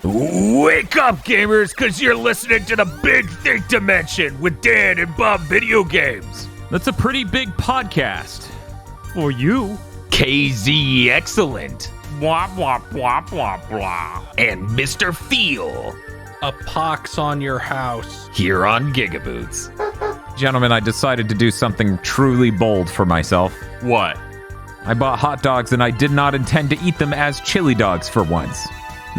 Wake up, gamers, because you're listening to the Big Think Dimension with Dan and Bob Video Games. That's a pretty big podcast. For you. KZ Excellent. Blah, blah, blah, blah, blah. And Mr. Feel. A pox on your house. Here on Gigaboots. Gentlemen, I decided to do something truly bold for myself. What? I bought hot dogs and I did not intend to eat them as chili dogs for once.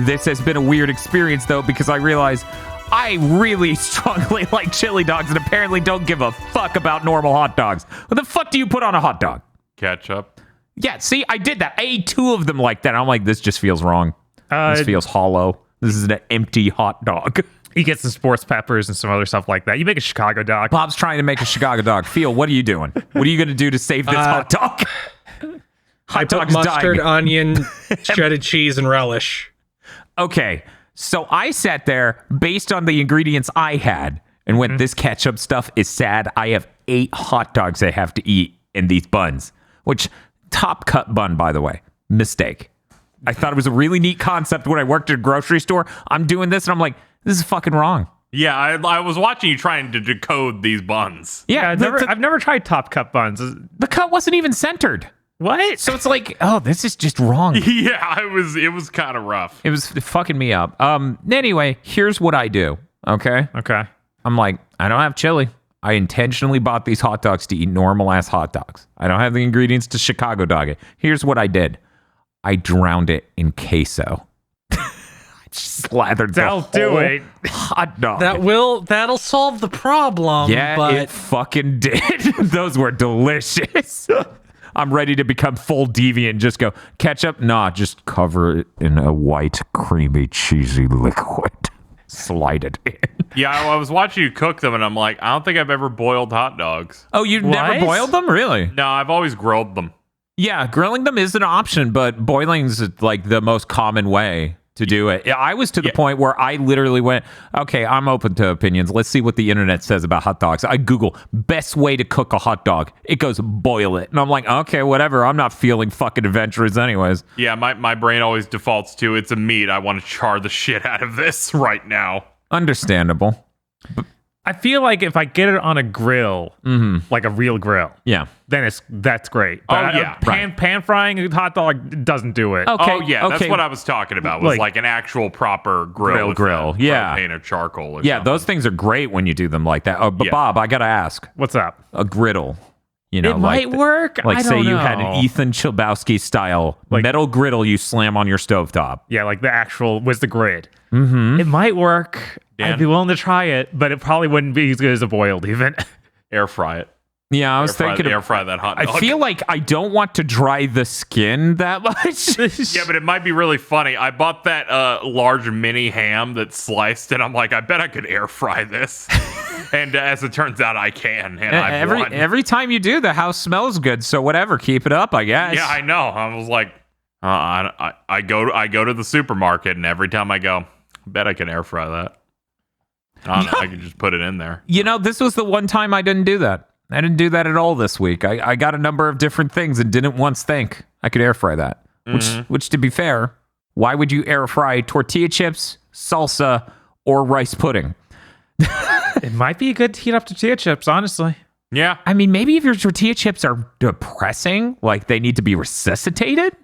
This has been a weird experience, though, because I realize I really strongly like chili dogs and apparently don't give a fuck about normal hot dogs. What the fuck do you put on a hot dog? Ketchup. Yeah, see, I did that. I ate 2 of them like that. I'm like, this just feels wrong. This feels hollow. This is an empty hot dog. You get some sports peppers and some other stuff like that. You make a Chicago dog. Bob's trying to make a Chicago dog. Phil, what are you doing? What are you going to do to save this hot dog? I put mustard, onion, shredded cheese, and relish. Okay, so I sat there based on the ingredients I had and went, this ketchup stuff is sad. I have 8 hot dogs I have to eat in these buns, which top cut bun, by the way, mistake. I thought it was a really neat concept when I worked at a grocery store. I'm doing this and I'm like, this is fucking wrong. Yeah, I was watching you trying to decode these buns. Yeah, I've never tried top cut buns. the cut wasn't even centered. What? So it's like, oh, this is just wrong. Yeah, it was kind of rough. It was fucking me up. Anyway, here's what I do, okay? Okay. I'm like, I don't have chili. I intentionally bought these hot dogs to eat normal-ass hot dogs. I don't have the ingredients to Chicago dog it. Here's what I did. I drowned it in queso. I just slathered That'll the do whole it. hot dog. That'll solve the problem. Yeah, but it fucking did. Those were delicious. I'm ready to become full deviant. Just go, ketchup? Nah, just cover it in a white, creamy, cheesy liquid. Slide it in. Yeah, I was watching you cook them, and I'm like, I don't think I've ever boiled hot dogs. Oh, you've never boiled them? Really? No, I've always grilled them. Yeah, grilling them is an option, but boiling's like the most common way to do it. I was to the point where I literally went, okay, I'm open to opinions. Let's see what the internet says about hot dogs. I Google best way to cook a hot dog. It goes boil it. And I'm like, okay, whatever. I'm not feeling fucking adventurous anyways. Yeah, my brain always defaults to it's a meat. I want to char the shit out of this right now. Understandable. I feel like if I get it on a grill, like a real grill, Yeah. then that's great. But Oh, yeah, pan frying a hot dog doesn't do it. Okay. Oh, yeah, that's what I was talking about. Was like an actual proper grill. Grill. Yeah. Propane or charcoal or Yeah, something. those things are great when you do them like that. Oh, but Yeah. Bob, I got to ask. What's up? A griddle. You know, It might work. Like I say don't you had know. an Ethan Chbosky style metal griddle you slam on your stovetop. Yeah, like the actual was the grid. Mm-hmm. It might work. Dan? I'd be willing to try it, but it probably wouldn't be as good as a boiled even. Air fry it. Yeah, I was thinking air fry that hot dog. I feel like I don't want to dry the skin that much. Yeah, but it might be really funny. I bought that large mini ham that's sliced, and I'm like, I bet I could air fry this. And as it turns out, I can. And I've won. every time you do, the house smells good. So whatever, keep it up, I guess. Yeah, I know. I was like, I go to the supermarket, and every time I go, I bet I can air fry that. I don't know, I can just put it in there. You know, this was the one time I didn't do that. I didn't do that at all this week. I got a number of different things and didn't once think I could air fry that. Which to be fair, why would you air fry tortilla chips, salsa, or rice pudding? It might be good to heat up tortilla chips, honestly. Yeah. I mean, maybe if your tortilla chips are depressing, like they need to be resuscitated.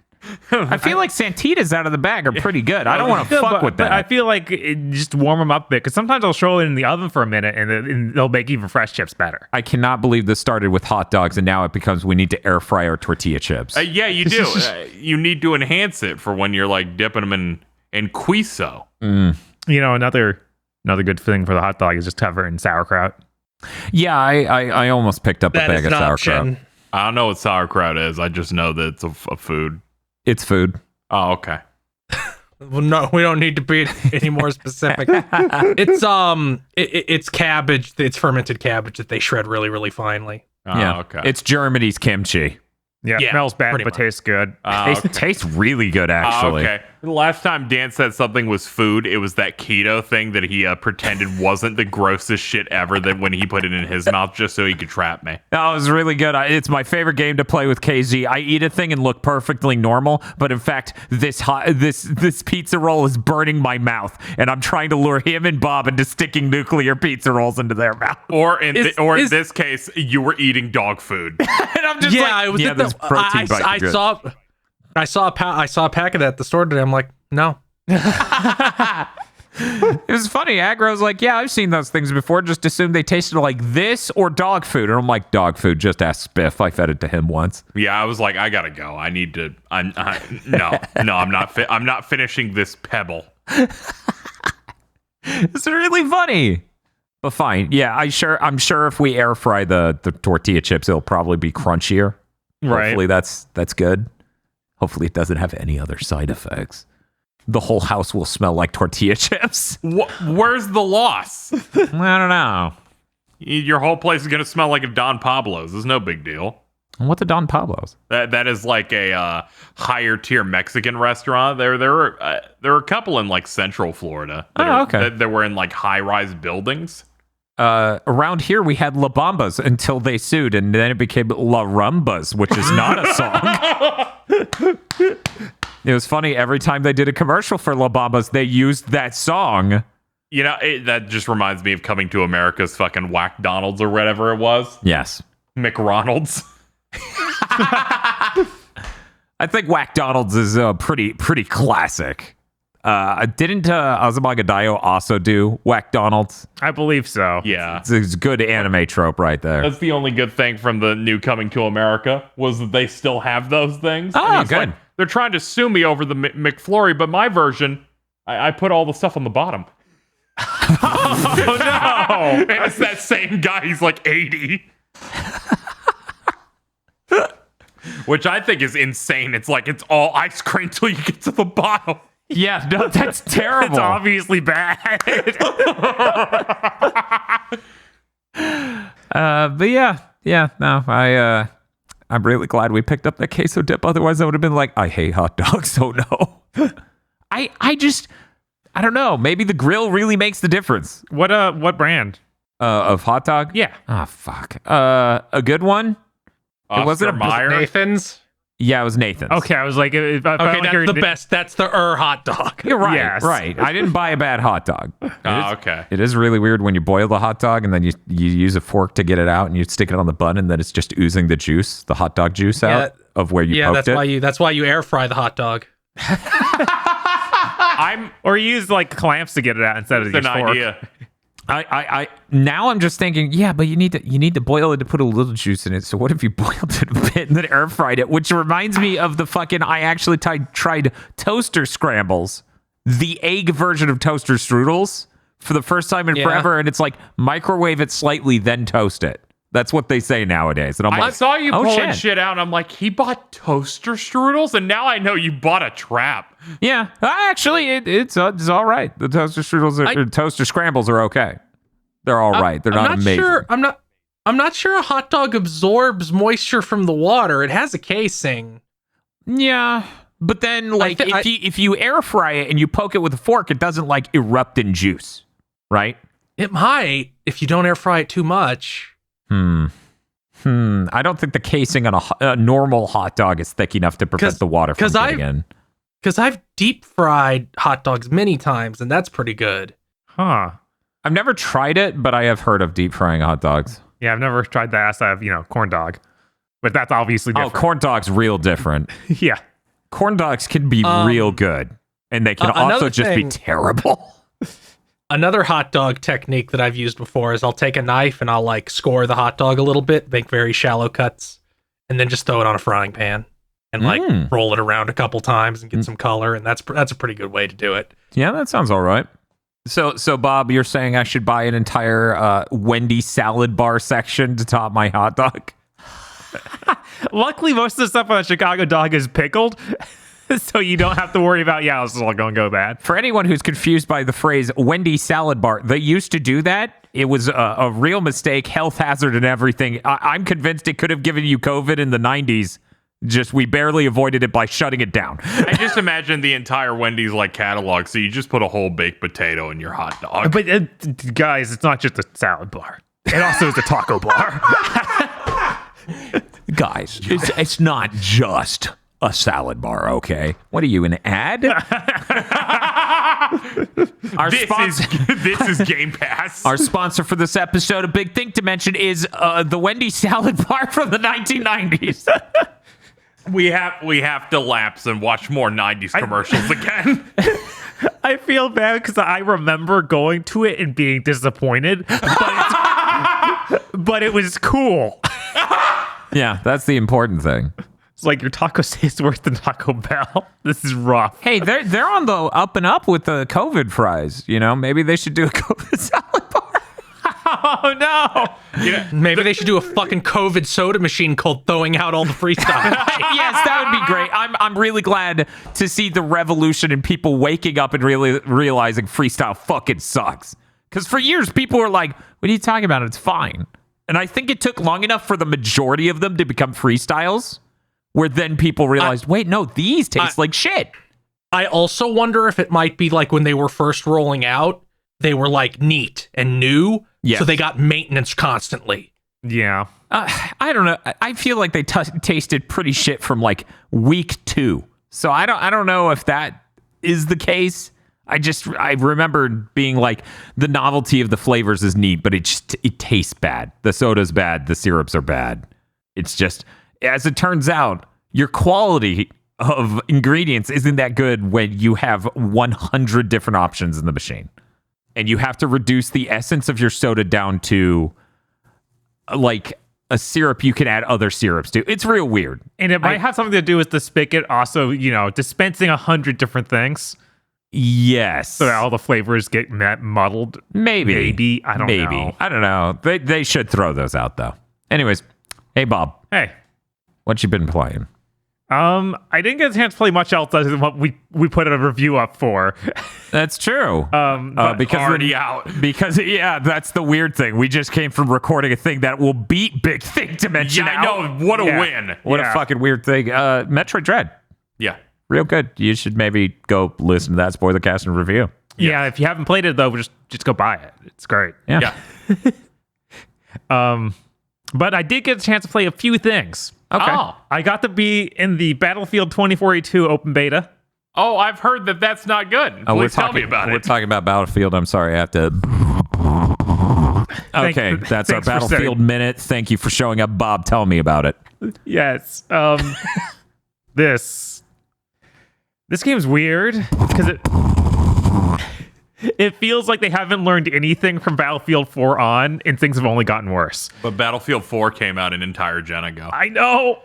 I feel like Santitas out of the bag are pretty good. I don't want to fuck with that. But I feel like just warm them up a bit, because sometimes I'll throw it in the oven for a minute, and they'll make even fresh chips better. I cannot believe this started with hot dogs, and now it becomes we need to air fry our tortilla chips. Yeah, you do. You need to enhance it for when you're like dipping them in queso. You know, another good thing for the hot dog is just cover it in sauerkraut. Yeah, I almost picked up a bag of sauerkraut. I don't know what sauerkraut is. I just know that it's a food. It's food. Oh, okay. Well, no, we don't need to be any more specific. It's cabbage. It's fermented cabbage that they shred really, really finely. Oh, Yeah, okay. it's Germany's kimchi. Yeah, Yeah, smells bad, pretty but much. tastes good. Tastes really good, actually. Okay. The last time Dan said something was food, it was that keto thing that he pretended wasn't the grossest shit ever. That when he put it in his mouth just so he could trap me. That was really good. It's my favorite game to play with KZ. I eat a thing and look perfectly normal, but in fact, this pizza roll is burning my mouth, and I'm trying to lure him and Bob into sticking nuclear pizza rolls into their mouth. Or in this case, you were eting dog food. And I'm just I saw a packet at the store today. I'm like, no. It was funny. Aggro's like, yeah, I've seen those things before. Just assumed they tasted like this or dog food. And I'm like, dog food. Just ask Spiff. I fed it to him once. Yeah, I was like, I gotta go. I need to. I'm not finishing this pebble. It's really funny. But fine. Yeah, I'm sure if we air fry the tortilla chips, it'll probably be crunchier. Right. Hopefully that's good. Hopefully it doesn't have any other side effects. The whole house will smell like tortilla chips. Where's the loss? I don't know. Your whole place is gonna smell like a Don Pablo's. It's no big deal. What the Don Pablo's? That is like a higher tier Mexican restaurant. There are a couple in like Central Florida. That were in like high rise buildings. Around here we had La Bambas until they sued, and then it became La Rumbas, which is not a song. It was funny. Every time they did a commercial for La Bambas, they used that song. You know, that just reminds me of Coming to America's fucking Whack Donald's or whatever it was. Yes. McRonald's. I think Whack Donald's is pretty classic. Didn't Azumagadayo also do Whack Donald's? I believe so. Yeah. It's a good anime trope right there. That's the only good thing from the new Coming to America was that they still have those things. Oh, and good. Like, they're trying to sue me over the McFlurry, but my version, I put all the stuff on the bottom. Oh, no. And it's that same guy. He's like 80. Which I think is insane. It's like it's all ice cream till you get to the bottom. Yeah, no, that's terrible. It's obviously bad. But no, I'm really glad we picked up that queso dip. Otherwise, I would have been like, I hate hot dogs. Oh no. I don't know. Maybe the grill really makes the difference. What brand? Of hot dog? Yeah. Oh fuck. A good one. Oscar It wasn't a Mayer. Nathan's. Yeah, it was Nathan's. Okay, I was like, Okay, that's the best. That's the hot dog. You're right. Yes. Right. I didn't buy a bad hot dog. Okay. It is really weird when you boil the hot dog and then you use a fork to get it out and you stick it on the bun and then it's just oozing the juice, the hot dog juice out of where you poked it. That's why you air fry the hot dog. Or use like clamps to get it out instead of That's your an fork. idea. I now I'm just thinking, yeah, but you need to boil it to put a little juice in it. So what if you boiled it a bit and then air fried it? Which reminds me of the fucking I actually tried toaster scrambles, the egg version of toaster strudels for the first time in forever, and it's like microwave it slightly, then toast it. That's what they say nowadays. And I'm I like, saw you oh, pulling shit out, and I'm like, he bought toaster strudels, and now I know you bought a trap. Yeah, actually, it's all right. The toaster strudels or toaster scrambles are okay. They're all right. They're not amazing. Sure, I'm not sure a hot dog absorbs moisture from the water. It has a casing. Yeah, but then like if you air fry it and you poke it with a fork, it doesn't like erupt in juice, right? It might if you don't air fry it too much. I don't think the casing on a normal hot dog is thick enough to prevent the water from getting in. Because I've deep fried hot dogs many times, and that's pretty good. Huh. I've never tried it, but I have heard of deep frying hot dogs. Yeah, I've never tried that outside of, corn dog. But that's obviously different. Oh, corn dogs real different. Yeah. Corn dogs can be real good, and they can also just be terrible. Another hot dog technique that I've used before is I'll take a knife and I'll like score the hot dog a little bit, make very shallow cuts, and then just throw it on a frying pan and like roll it around a couple times and get some color, and that's a pretty good way to do it. Yeah, that sounds all right. So Bob, you're saying I should buy an entire Wendy salad bar section to top my hot dog? Luckily, most of the stuff on a Chicago dog is pickled, so you don't have to worry about, this is all going to go bad. For anyone who's confused by the phrase Wendy salad bar, they used to do that. It was a real mistake, health hazard and everything. I'm convinced it could have given you COVID in the 90s. Just we barely avoided it by shutting it down. I just imagine the entire Wendy's like catalog. So you just put a whole baked potato in your hot dog. But guys, it's not just a salad bar. It also is a taco bar. Guys, it's not just a salad bar, okay? What are you, an ad? This is Game Pass. Our sponsor for this episode of Big Think Dimension is the Wendy's salad bar from the 1990s. We have to lapse and watch more 90s commercials again. I feel bad because I remember going to it and being disappointed, but it was cool. Yeah, that's the important thing. It's like your taco tastes worse than Taco Bell. This is rough. Hey, they're on the up and up with the COVID fries. You know, maybe they should do a COVID salad bar. Oh no! Maybe they should do a fucking COVID soda machine called throwing out all the freestyle. Yes, that would be great. I'm really glad to see the revolution in people waking up and really realizing freestyle fucking sucks. Because for years, people were like, what are you talking about? It's fine. And I think it took long enough for the majority of them to become freestyles, where then people realized, wait, no, these taste like shit. I also wonder if it might be like when they were first rolling out, they were like neat and new, Yes. so they got maintenance constantly. Yeah. I don't know. I feel like they tasted pretty shit from like week 2. So I don't know if that is the case. I remember being like, the novelty of the flavors is neat, but it tastes bad. The soda's bad. The syrups are bad. It's just, as it turns out, your quality of ingredients isn't that good when you have 100 different options in the machine. And you have to reduce the essence of your soda down to like a syrup you can add other syrups to. It's real weird. And it might have something to do with the spigot also, dispensing 100 different things. Yes. So that all the flavors get muddled. Maybe. I don't know. I don't know. They should throw those out, though. Anyways, hey, Bob. Hey. What you been playing? I didn't get a chance to play much else other than what we put a review up for. That's true. Because already out. Because, yeah, that's the weird thing. We just came from recording a thing that will beat Big Think Dimension Yeah, I out. know. What a win. What a fucking weird thing. Metroid Dread. Yeah. Real good. You should maybe go listen to that spoiler cast and review. Yeah, if you haven't played it, though, just go buy it. It's great. Yeah. But I did get a chance to play a few things. Okay. Oh. I got to be in the Battlefield 2482 open beta. Oh, I've heard that that's not good. Please tell me about We're it. talking about Battlefield. I'm sorry. I have to... Okay, that's our thanks for Battlefield saying. minute. Thank you for showing up, Bob. Tell me about it. Yes. This game's weird because it feels like they haven't learned anything from Battlefield 4 on, and things have only gotten worse. But Battlefield 4 came out an entire gen ago. I know.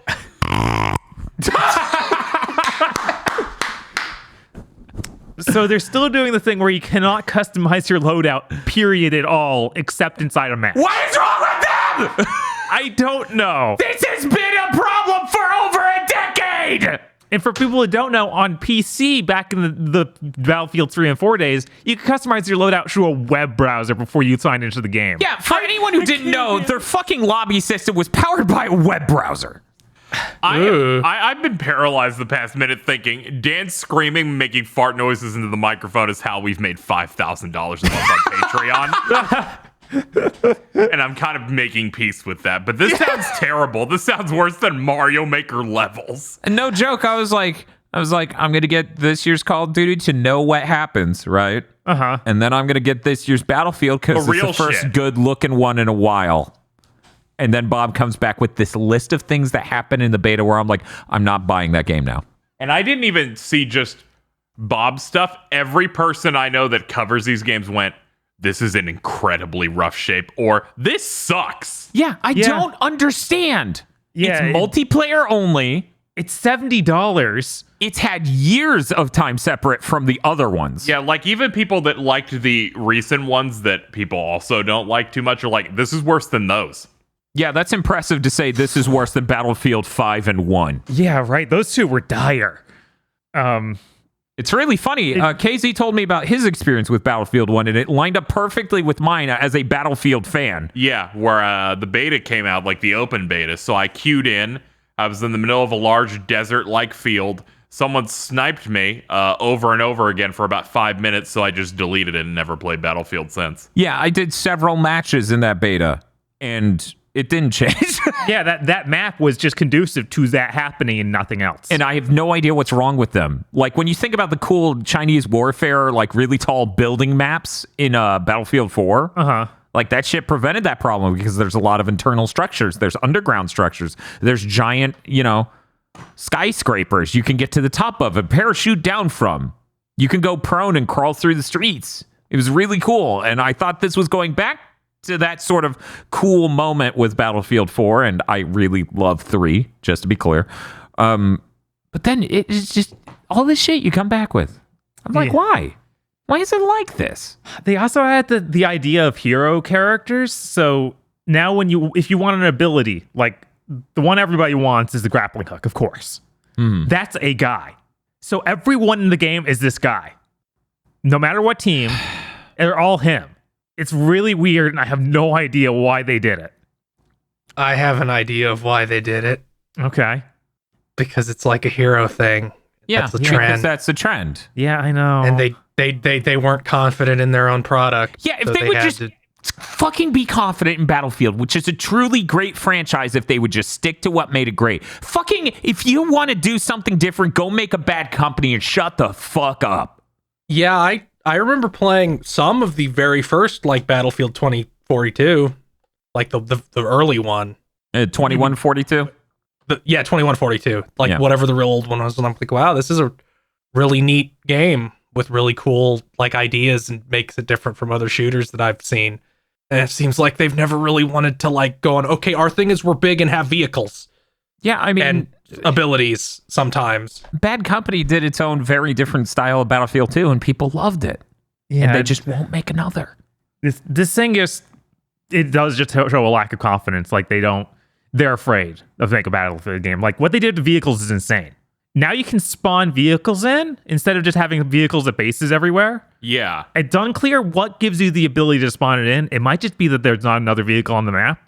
So they're still doing the thing where you cannot customize your loadout, period, at all, except inside a map. What is wrong with them? I don't know. This has been a problem for over a decade. And for people who don't know, on PC, back in the Battlefield 3 and 4 days, you could customize your loadout through a web browser before you signed into the game. Yeah, for anyone who didn't know, their fucking lobby system was powered by a web browser. I've been paralyzed the past minute thinking Dan screaming, making fart noises into the microphone is how we've made $5,000 a month on Patreon. And I'm kind of making peace with that. But this sounds terrible. This sounds worse than Mario Maker levels. And no joke, I was like, I'm gonna get this year's Call of Duty to know what happens, right? Uh-huh. And then I'm gonna get this year's Battlefield because The it's real the first shit. good looking one in a while. And then Bob comes back with this list of things that happen in the beta where I'm like, I'm not buying that game now. And I didn't even see just Bob's stuff. Every person I know that covers these games went, this is in incredibly rough shape, or this sucks. Yeah, I don't understand. Yeah, it's multiplayer only. It's $70. It's had years of time separate from the other ones. Yeah, like even people that liked the recent ones that people also don't like too much are like, this is worse than those. Yeah, that's impressive to say this is worse than Battlefield 5 and 1. Yeah, right. Those two were dire. It's really funny. KZ told me about his experience with Battlefield 1, and it lined up perfectly with mine as a Battlefield fan. Yeah, where the beta came out, like the open beta. So I queued in. I was in the middle of a large desert-like field. Someone sniped me over and over again for about 5 minutes, so I just deleted it and never played Battlefield since. Yeah, I did several matches in that beta, and it didn't change. Yeah, that map was just conducive to that happening and nothing else. And I have no idea what's wrong with them. Like, when you think about the cool Chinese warfare, like really tall building maps in Battlefield 4, like that shit prevented that problem because there's a lot of internal structures. There's underground structures. There's giant, skyscrapers you can get to the top of and parachute down from. You can go prone and crawl through the streets. It was really cool. And I thought this was going back to that sort of cool moment with Battlefield 4, and I really love 3, just to be clear. But then it's just all this shit you come back with. I'm like, why? Why is it like this? They also had the idea of hero characters. So now if you want an ability, like the one everybody wants is the grappling hook, of course. That's a guy. So everyone in the game is this guy. No matter what team, they're all him. It's really weird, and I have no idea why they did it. I have an idea of why they did it. Okay. Because it's like a hero thing. Yeah, that's the trend. That's the trend. Yeah, I know. And they weren't confident in their own product. Yeah, if they would just fucking be confident in Battlefield, which is a truly great franchise, if they would just stick to what made it great. Fucking, if you want to do something different, go make a bad company and shut the fuck up. Yeah, I remember playing some of the very first, like, Battlefield 2042, like the early one. 2142? 2142. Like, whatever the real old one was. And I'm like, wow, this is a really neat game with really cool, like, ideas and makes it different from other shooters that I've seen. And it seems like they've never really wanted to, like, go on, okay, our thing is we're big and have vehicles. Yeah, I mean... And abilities sometimes. Bad Company did its own very different style of Battlefield 2, and people loved it. Yeah, and they just won't make another. This thing is, it does just show a lack of confidence. Like, they're afraid of making a Battlefield game. Like, what they did to vehicles is insane. Now you can spawn vehicles in instead of just having vehicles at bases everywhere. Yeah. It's unclear what gives you the ability to spawn it in. It might just be that there's not another vehicle on the map,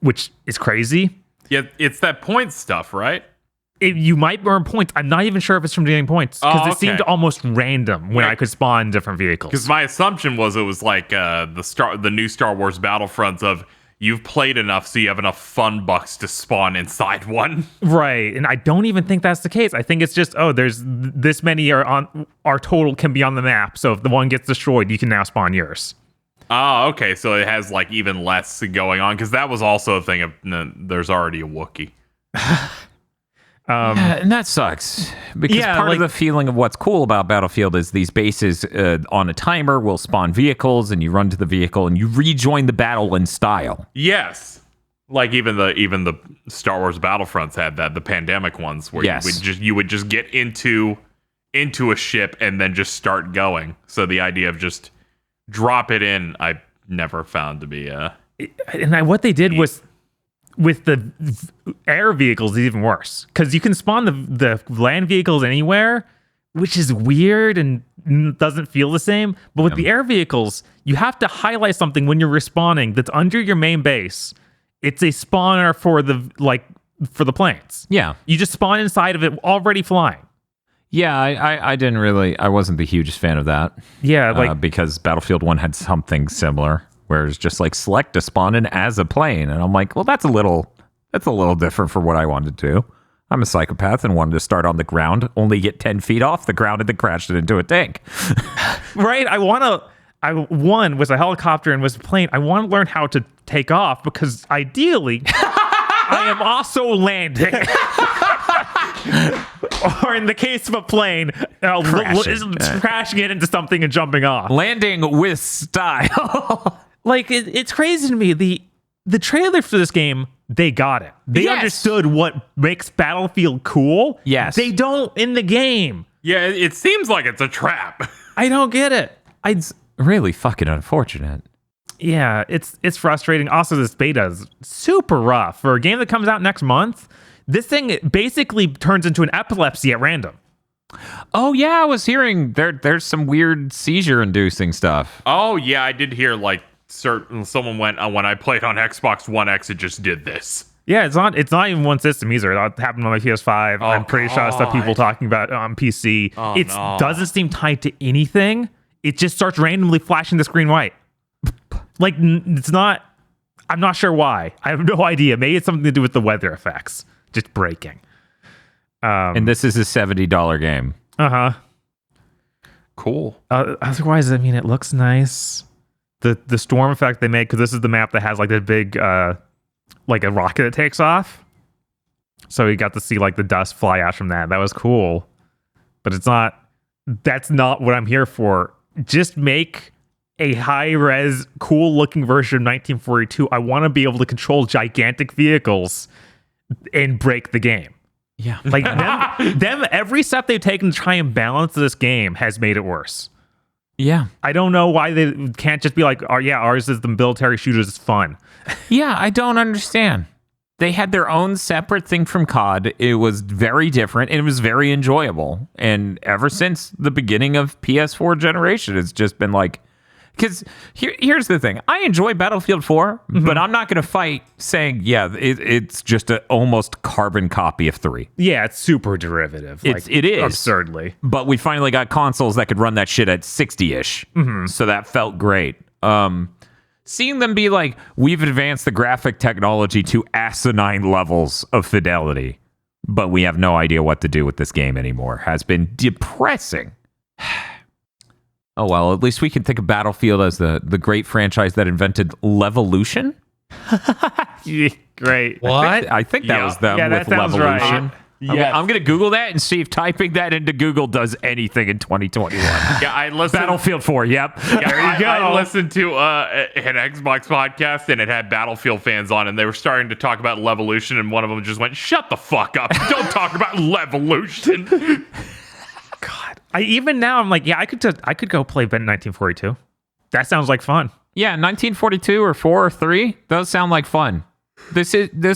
which is crazy. Yeah, it's that point stuff, right? You might earn points. I'm not even sure if it's from getting points because it seemed almost random when I could spawn different vehicles. Because my assumption was it was like the new Star Wars Battlefronts of you've played enough, so you have enough fun bucks to spawn inside one. Right, and I don't even think that's the case. I think it's just there's this many our total can be on the map. So if the one gets destroyed, you can now spawn yours. Oh, okay. So it has like even less going on because that was also a thing of there's already a Wookiee. And that sucks because part of the feeling of what's cool about Battlefield is these bases on a timer will spawn vehicles, and you run to the vehicle and you rejoin the battle in style. Yes, like even the Star Wars Battlefronts had that, the pandemic ones where you would just get into a ship and then just start going. So the idea of just drop it in, I never found to be what they did was with the air vehicles is even worse because you can spawn the land vehicles anywhere, which is weird and doesn't feel the same. But with the air vehicles, you have to highlight something when you're respawning that's under your main base. It's a spawner for the planes. Yeah, you just spawn inside of it already flying. Yeah, I wasn't the hugest fan of that. Yeah, because Battlefield 1 had something similar where it's just like select to spawn in as a plane. And I'm like, well, that's a little different from what I wanted to do. I'm a psychopath and wanted to start on the ground, only get 10 feet off the ground and then crashed it into a tank. Right. One was a helicopter and was a plane. I want to learn how to take off because ideally I am also landing. Or in the case of a plane, crashing it into something and jumping off. Landing with style. It's crazy to me. The trailer for this game, they got it. They understood what makes Battlefield cool. Yes. They don't in the game. Yeah, it seems like it's a trap. I don't get it. It's really fucking unfortunate. Yeah, it's frustrating. Also, this beta is super rough. For a game that comes out next month, this thing basically turns into an epilepsy at random. Oh, yeah, I was hearing there's some weird seizure-inducing stuff. Oh, yeah, I did hear, someone went, when I played on Xbox One X, it just did this. Yeah, it's not even one system either. That happened on my PS5. I'm pretty sure I saw people talking about it on PC. It doesn't seem tied to anything. It just starts randomly flashing the screen white. Like, it's not... I'm not sure why. I have no idea. Maybe it's something to do with the weather effects. Just breaking. And this is a $70 game. Uh-huh. Cool. Otherwise, I mean, it looks nice. The storm effect they made, because this is the map that has like the big... like a rocket that takes off. So we got to see like the dust fly out from that. That was cool. But that's not what I'm here for. Just make a high-res, cool-looking version of 1942. I want to be able to control gigantic vehicles and break the game. Yeah. Like them every step they've taken to try and balance this game has made it worse. Yeah. I don't know why they can't just be like, oh yeah, ours is the military shooters, it's fun. Yeah, I don't understand. They had their own separate thing from COD. It was very different and it was very enjoyable. And ever since the beginning of PS4 generation, it's just been like, because here's the thing. I enjoy Battlefield 4, but I'm not going to fight saying, yeah, it's just an almost carbon copy of 3. Yeah, it's super derivative. It is. Absurdly. But we finally got consoles that could run that shit at 60-ish. So that felt great. Seeing them be like, we've advanced the graphic technology to asinine levels of fidelity, but we have no idea what to do with this game anymore, has been depressing. Oh, well, at least we can think of Battlefield as the great franchise that invented Levolution. Yeah, great. What? I think that was them that with sounds Levolution. right. I'm going to Google that and see if typing that into Google does anything in 2021. Yeah, I listened. Battlefield 4, yep. There you go. I listened to an Xbox podcast and it had Battlefield fans on, and they were starting to talk about Levolution, and one of them just went, "Shut the fuck up! Don't talk about Levolution." God, even now I'm like, yeah, I could go play Ben 1942. That sounds like fun. Yeah, 1942 or 4 or 3, those sound like fun. This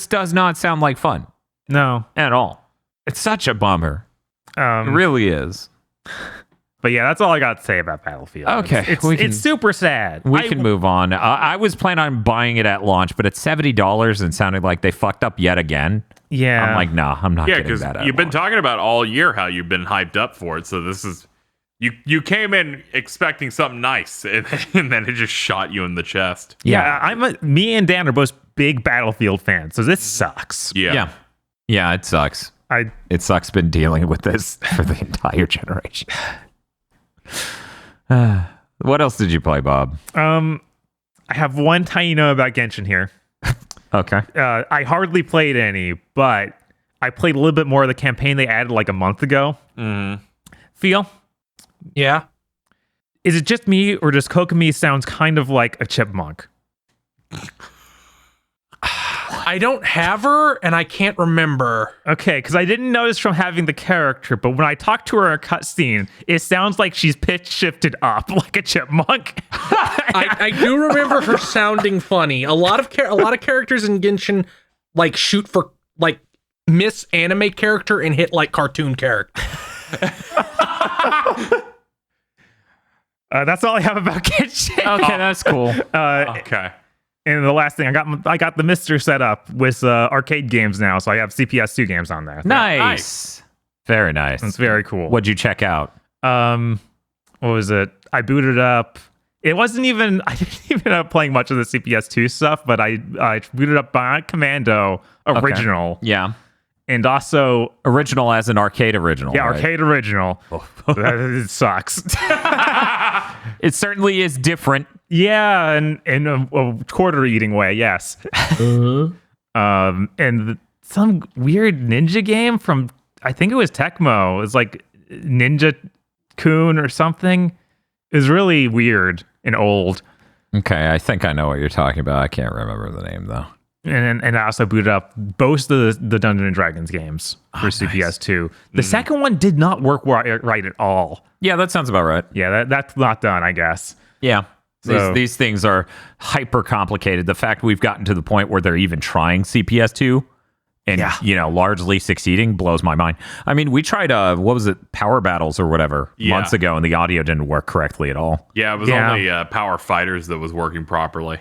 does not sound like fun No, at all. It's such a bummer. It really is. But yeah, that's all I got to say about Battlefield. Okay, it's super sad. We can move on. I was planning on buying it at launch, but it's $70 and sounded like they fucked up yet again. Yeah, I'm like, nah, I'm not Yeah, getting because that. you've been talking about all year how you've been hyped up for it. So this is you came in expecting something nice, and then it just shot you in the chest. Yeah, me and Dan are both big Battlefield fans, so this sucks. Yeah. Yeah, it sucks. It sucks been dealing with this for the entire generation. What else did you play, Bob? I have one tiny note about Genshin here. Okay. I hardly played any, but I played a little bit more of the campaign they added like a month ago. Feel? Yeah. Is it just me, or does Kokomi sounds kind of like a chipmunk? I don't have her, and I can't remember. Okay, because I didn't notice from having the character, but when I talk to her in a cutscene, it sounds like she's pitch shifted up like a chipmunk. I do remember her sounding funny. A lot of characters in Genshin like shoot for like miss anime character and hit like cartoon character. That's all I have about Genshin. Okay, that's cool. Okay. And the last thing, I got the Mister set up with arcade games now, so I have CPS2 games on there. Nice. Very nice. It's very cool. What'd you check out? What was it? I booted up. I didn't even end up playing much of the CPS2 stuff, but I booted up Bionic Commando original. Okay. Yeah. And also Original as an arcade original. yeah, right? arcade original. It sucks. It certainly is different. Yeah, and in a quarter eating way, yes. And some weird ninja game from, I think it was Tecmo. It's like Ninja Kun or something. It was really weird and old. Okay, I think I know what you're talking about. I can't remember the name though. And I also booted up both the Dungeons and Dragons games for CPS2. The second one did not work right at all. Yeah, that sounds about right. Yeah, that's not done, I guess. Yeah. So- These things are hyper complicated. The fact we've gotten to the point where they're even trying CPS2 and largely succeeding blows my mind. I mean, we tried what was it, Power Battles or whatever months ago, and the audio didn't work correctly at all. Yeah, it was only Power Fighters that was working properly.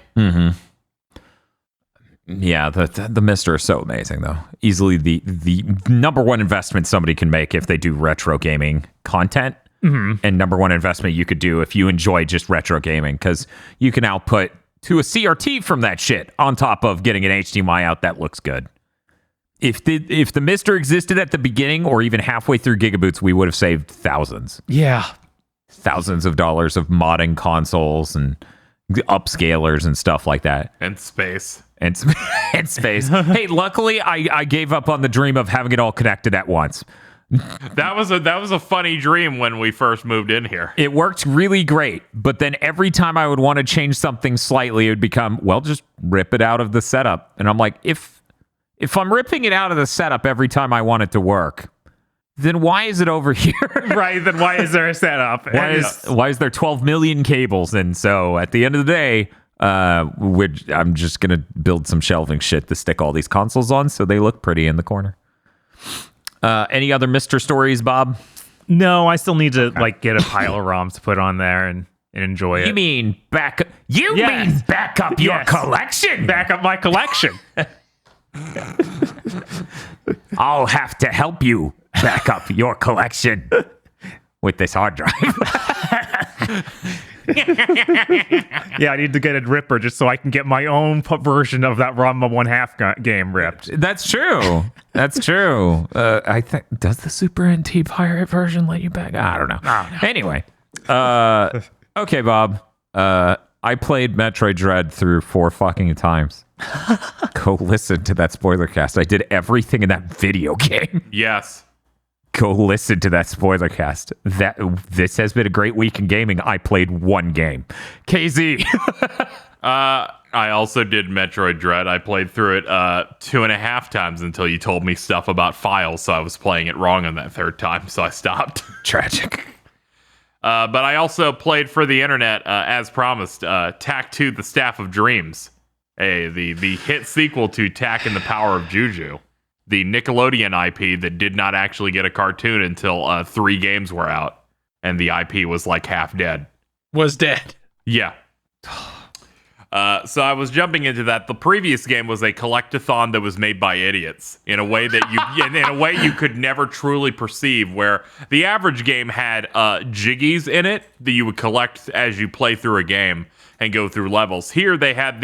Yeah, the Mister is so amazing though. Easily the number one investment somebody can make if they do retro gaming content, and number one investment you could do if you enjoy just retro gaming, because you can output to a CRT from that shit on top of getting an HDMI out that looks good. If the Mister existed at the beginning or even halfway through Gigaboots, we would have saved thousands of dollars of modding consoles and upscalers and stuff like that. And space. And space. Hey, luckily I gave up on the dream of having it all connected at once. That was a funny dream when we first moved in here. It worked really great, but then every time I would want to change something slightly, it would become, well, just rip it out of the setup. And I'm like, if I'm ripping it out of the setup every time I want it to work, then why is it over here? Right, then why is there a setup? Why is there 12 million cables? And so at the end of the day, I'm just going to build some shelving shit to stick all these consoles on so they look pretty in the corner. Any other Mr. stories, Bob? No, I still need to get a pile of ROMs to put on there and enjoy it. You mean back up your collection? Back up my collection. I'll have to help you back up your collection with this hard drive. Yeah, I need to get a ripper just so I can get my own version of that ROM 1/2 game ripped. That's true. That's true. I think, does the Super NT pirate version let you back? I don't know. Anyway, okay, Bob. I played Metroid Dread through 4 fucking times. Go listen to that spoiler cast. I did everything in that video game. Yes. Go listen to that spoiler cast. This has been a great week in gaming. I played 1 game. KZ. I also did Metroid Dread. I played through it 2.5 times until you told me stuff about files, so I was playing it wrong on that 3rd time, so I stopped. Tragic. But I also played for the internet, as promised, Tak 2: The Staff of Dreams. The hit sequel to Tak and the Power of Juju. The Nickelodeon IP that did not actually get a cartoon until 3 games were out. And the IP was like half dead. Was dead. Yeah. So I was jumping into that. The previous game was a collectathon that was made by idiots in a way that you could never truly perceive, where the average game had jiggies in it that you would collect as you play through a game and go through levels. Here they had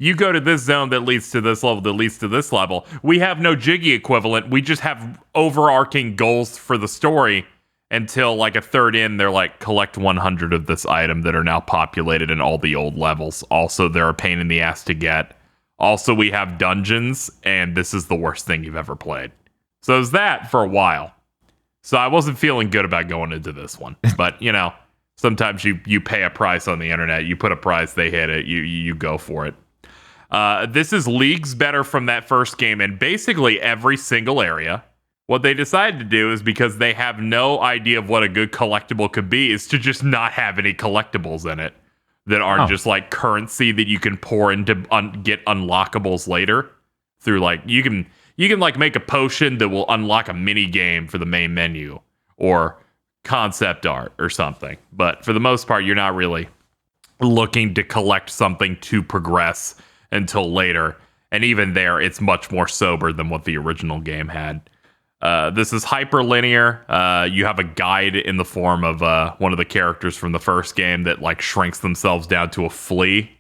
you go to this zone that leads to this level, that leads to this level. We have no jiggy equivalent. We just have overarching goals for the story until like a third in, they're like, collect 100 of this item that are now populated in all the old levels. Also, they're a pain in the ass to get. Also, we have dungeons, and this is the worst thing you've ever played. So it was that for a while. So I wasn't feeling good about going into this one. But, sometimes you pay a price on the internet. You put a price, they hit it. You go for it. This is leagues better from that first game in basically every single area. What they decided to do is, because they have no idea of what a good collectible could be, is to just not have any collectibles in it that aren't just like currency that you can pour into get unlockables later through like you can like make a potion that will unlock a mini game for the main menu or concept art or something. But for the most part, you're not really looking to collect something to progress until later. And even there, it's much more sober than what the original game had. This is hyperlinear. You have a guide in the form of one of the characters from the first game that like shrinks themselves down to a flea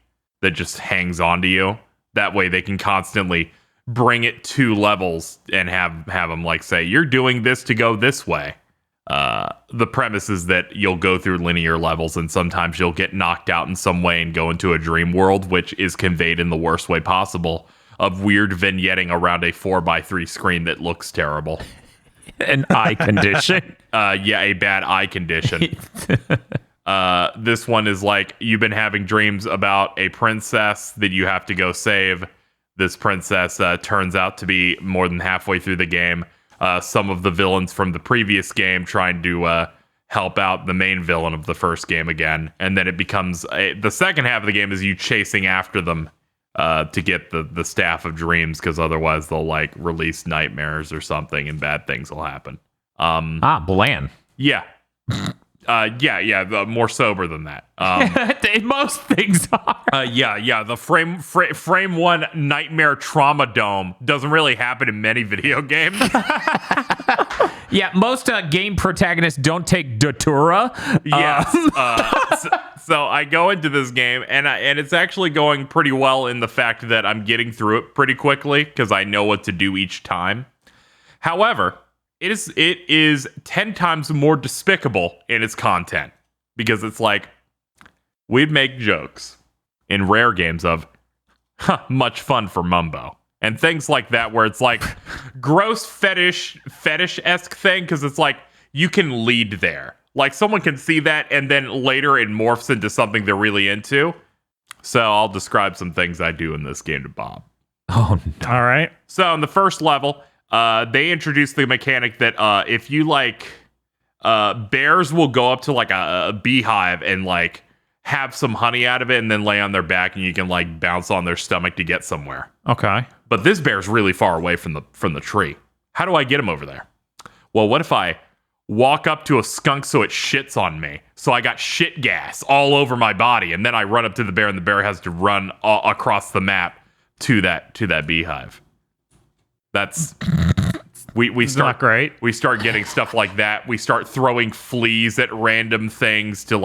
that just hangs onto you. That way they can constantly bring it 2 levels and have them like say, you're doing this to go this way. The premise is that you'll go through linear levels and sometimes you'll get knocked out in some way and go into a dream world, which is conveyed in the worst way possible, of weird vignetting around a 4:3 screen that looks terrible. An eye condition? Yeah, a bad eye condition. This one is like, you've been having dreams about a princess that you have to go save. This princess turns out to be more than halfway through the game some of the villains from the previous game trying to help out the main villain of the first game again. And then it becomes the second half of the game is you chasing after them to get the Staff of Dreams, because otherwise they'll like release nightmares or something and bad things will happen. Bland. Yeah. More sober than that. Most things are. The frame one nightmare trauma dome doesn't really happen in many video games. Yeah, most game protagonists don't take Datura. Yes. So I go into this game, and it's actually going pretty well in the fact that I'm getting through it pretty quickly because I know what to do each time. However, it is 10 times more despicable in its content because it's like we'd make jokes in rare games of much fun for Mumbo and things like that, where it's like gross fetish-esque thing because it's like you can lead there. Like someone can see that and then later it morphs into something they're really into. So I'll describe some things I do in this game to Bob. Oh, no. All right. So in the first level, they introduced the mechanic that if you like, bears will go up to like a beehive and like have some honey out of it and then lay on their back and you can like bounce on their stomach to get somewhere. Okay. But this bear's really far away from the tree. How do I get him over there? Well, what if I walk up to a skunk so it shits on me? So I got shit gas all over my body and then I run up to the bear and the bear has to run across the map to that beehive. That's we start not great. We start getting stuff like that. We start throwing fleas at random things to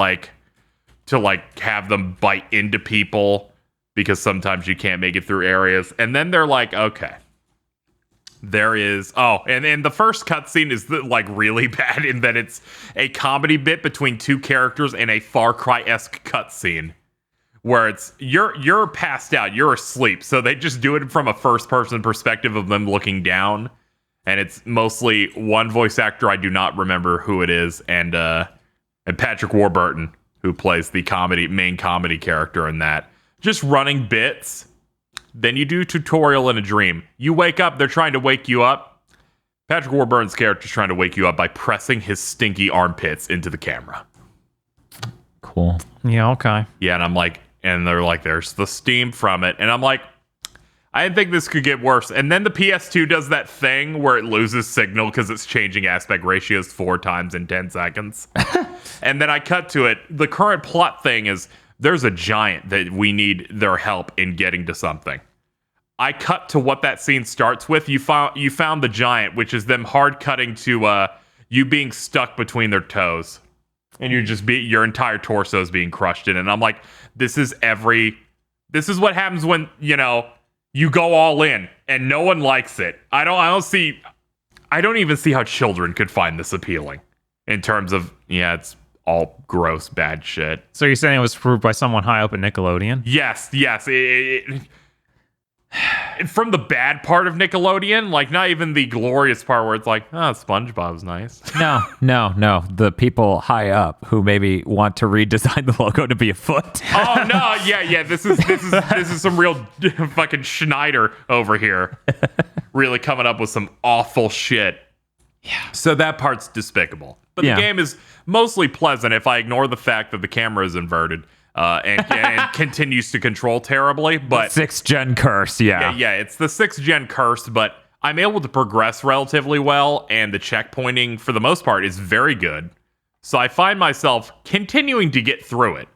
have them bite into people because sometimes you can't make it through areas. And then they're like, okay, there is and the first cutscene is like really bad in that it's a comedy bit between two characters and a Far Cry-esque cutscene. Where it's you're passed out, you're asleep, so they just do it from a first-person perspective of them looking down, and it's mostly one voice actor I do not remember who it is, and Patrick Warburton who plays the main comedy character in that, just running bits. Then you do tutorial in a dream. You wake up, they're trying to wake you up. Patrick Warburton's character's trying to wake you up by pressing his stinky armpits into the camera. Cool. Yeah, okay. Yeah, and I'm like. And they're like, there's the steam from it. And I'm like, I didn't think this could get worse. And then the PS2 does that thing where it loses signal because it's changing aspect ratios 4 times in 10 seconds. And then I cut to it. The current plot thing is there's a giant that we need their help in getting to something. I cut to what that scene starts with. You found the giant, which is them hard cutting to you being stuck between their toes. And your entire torso is being crushed in. And I'm like, this is what happens when, you go all in and no one likes it. I don't even see how children could find this appealing in terms of, it's all gross, bad shit. So you're saying it was approved by someone high up at Nickelodeon? Yes. From the bad part of Nickelodeon, like not even the glorious part where it's like, SpongeBob's nice. No. The people high up who maybe want to redesign the logo to be a foot. Oh no, yeah. This is some real fucking Schneider over here, really coming up with some awful shit. Yeah. So that part's despicable, but the game is mostly pleasant if I ignore the fact that the camera is inverted. And continues to control terribly, but 6th gen curse, yeah, it's the 6th gen curse, but I'm able to progress relatively well, and the checkpointing for the most part is very good. So I find myself continuing to get through it.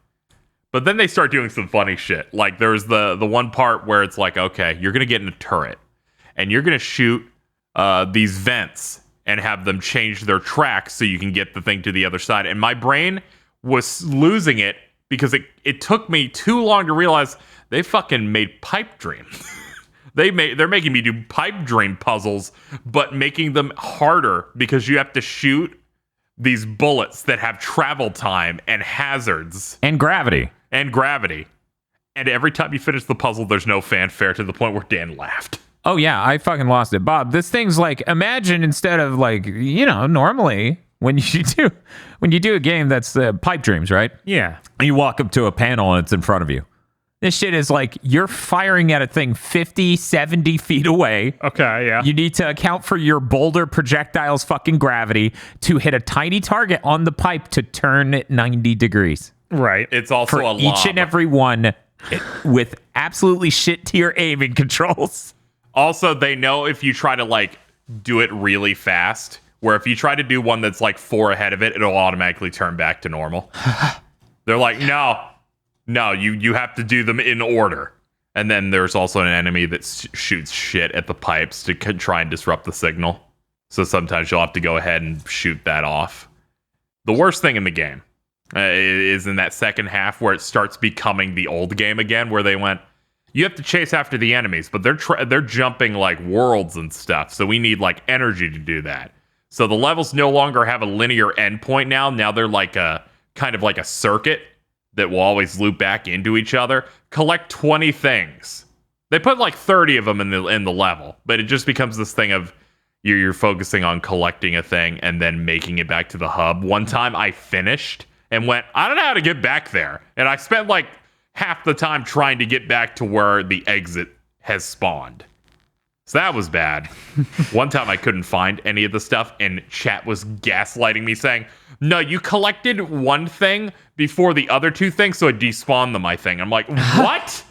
But then they start doing some funny shit. Like there's the one part where it's like, okay, you're gonna get in a turret, and you're gonna shoot these vents and have them change their track so you can get the thing to the other side. And my brain was losing it. Because it took me too long to realize they fucking made pipe dreams. They're making me do pipe dream puzzles, but making them harder because you have to shoot these bullets that have travel time and hazards. And gravity. And every time you finish the puzzle, there's no fanfare to the point where Dan laughed. Oh yeah, I fucking lost it. Bob, this thing's like, imagine instead of like, normally when you do a game that's pipe dreams, right? Yeah. You walk up to a panel and it's in front of you. This shit is like you're firing at a thing 50, 70 feet away. Okay, yeah. You need to account for your boulder projectile's fucking gravity to hit a tiny target on the pipe to turn it 90 degrees. Right. It's also for a lob. Each and every one with absolutely shit tier aiming controls. Also, they know if you try to like do it really fast where if you try to do one that's like 4 ahead of it, it'll automatically turn back to normal. They're like, no, you have to do them in order. And then there's also an enemy that shoots shit at the pipes to try and disrupt the signal. So sometimes you'll have to go ahead and shoot that off. The worst thing in the game is in that second half where it starts becoming the old game again, where they went, you have to chase after the enemies, but they're jumping like worlds and stuff. So we need like energy to do that. So the levels no longer have a linear endpoint now. Now they're like a kind of like a circuit that will always loop back into each other. Collect 20 things. They put like 30 of them in the level, but it just becomes this thing of you're focusing on collecting a thing and then making it back to the hub. One time I finished and went, I don't know how to get back there. And I spent like half the time trying to get back to where the exit has spawned. So that was bad. One time I couldn't find any of the stuff and chat was gaslighting me saying, no, you collected one thing before the other 2 things, so it despawned them, I think. I'm like, what?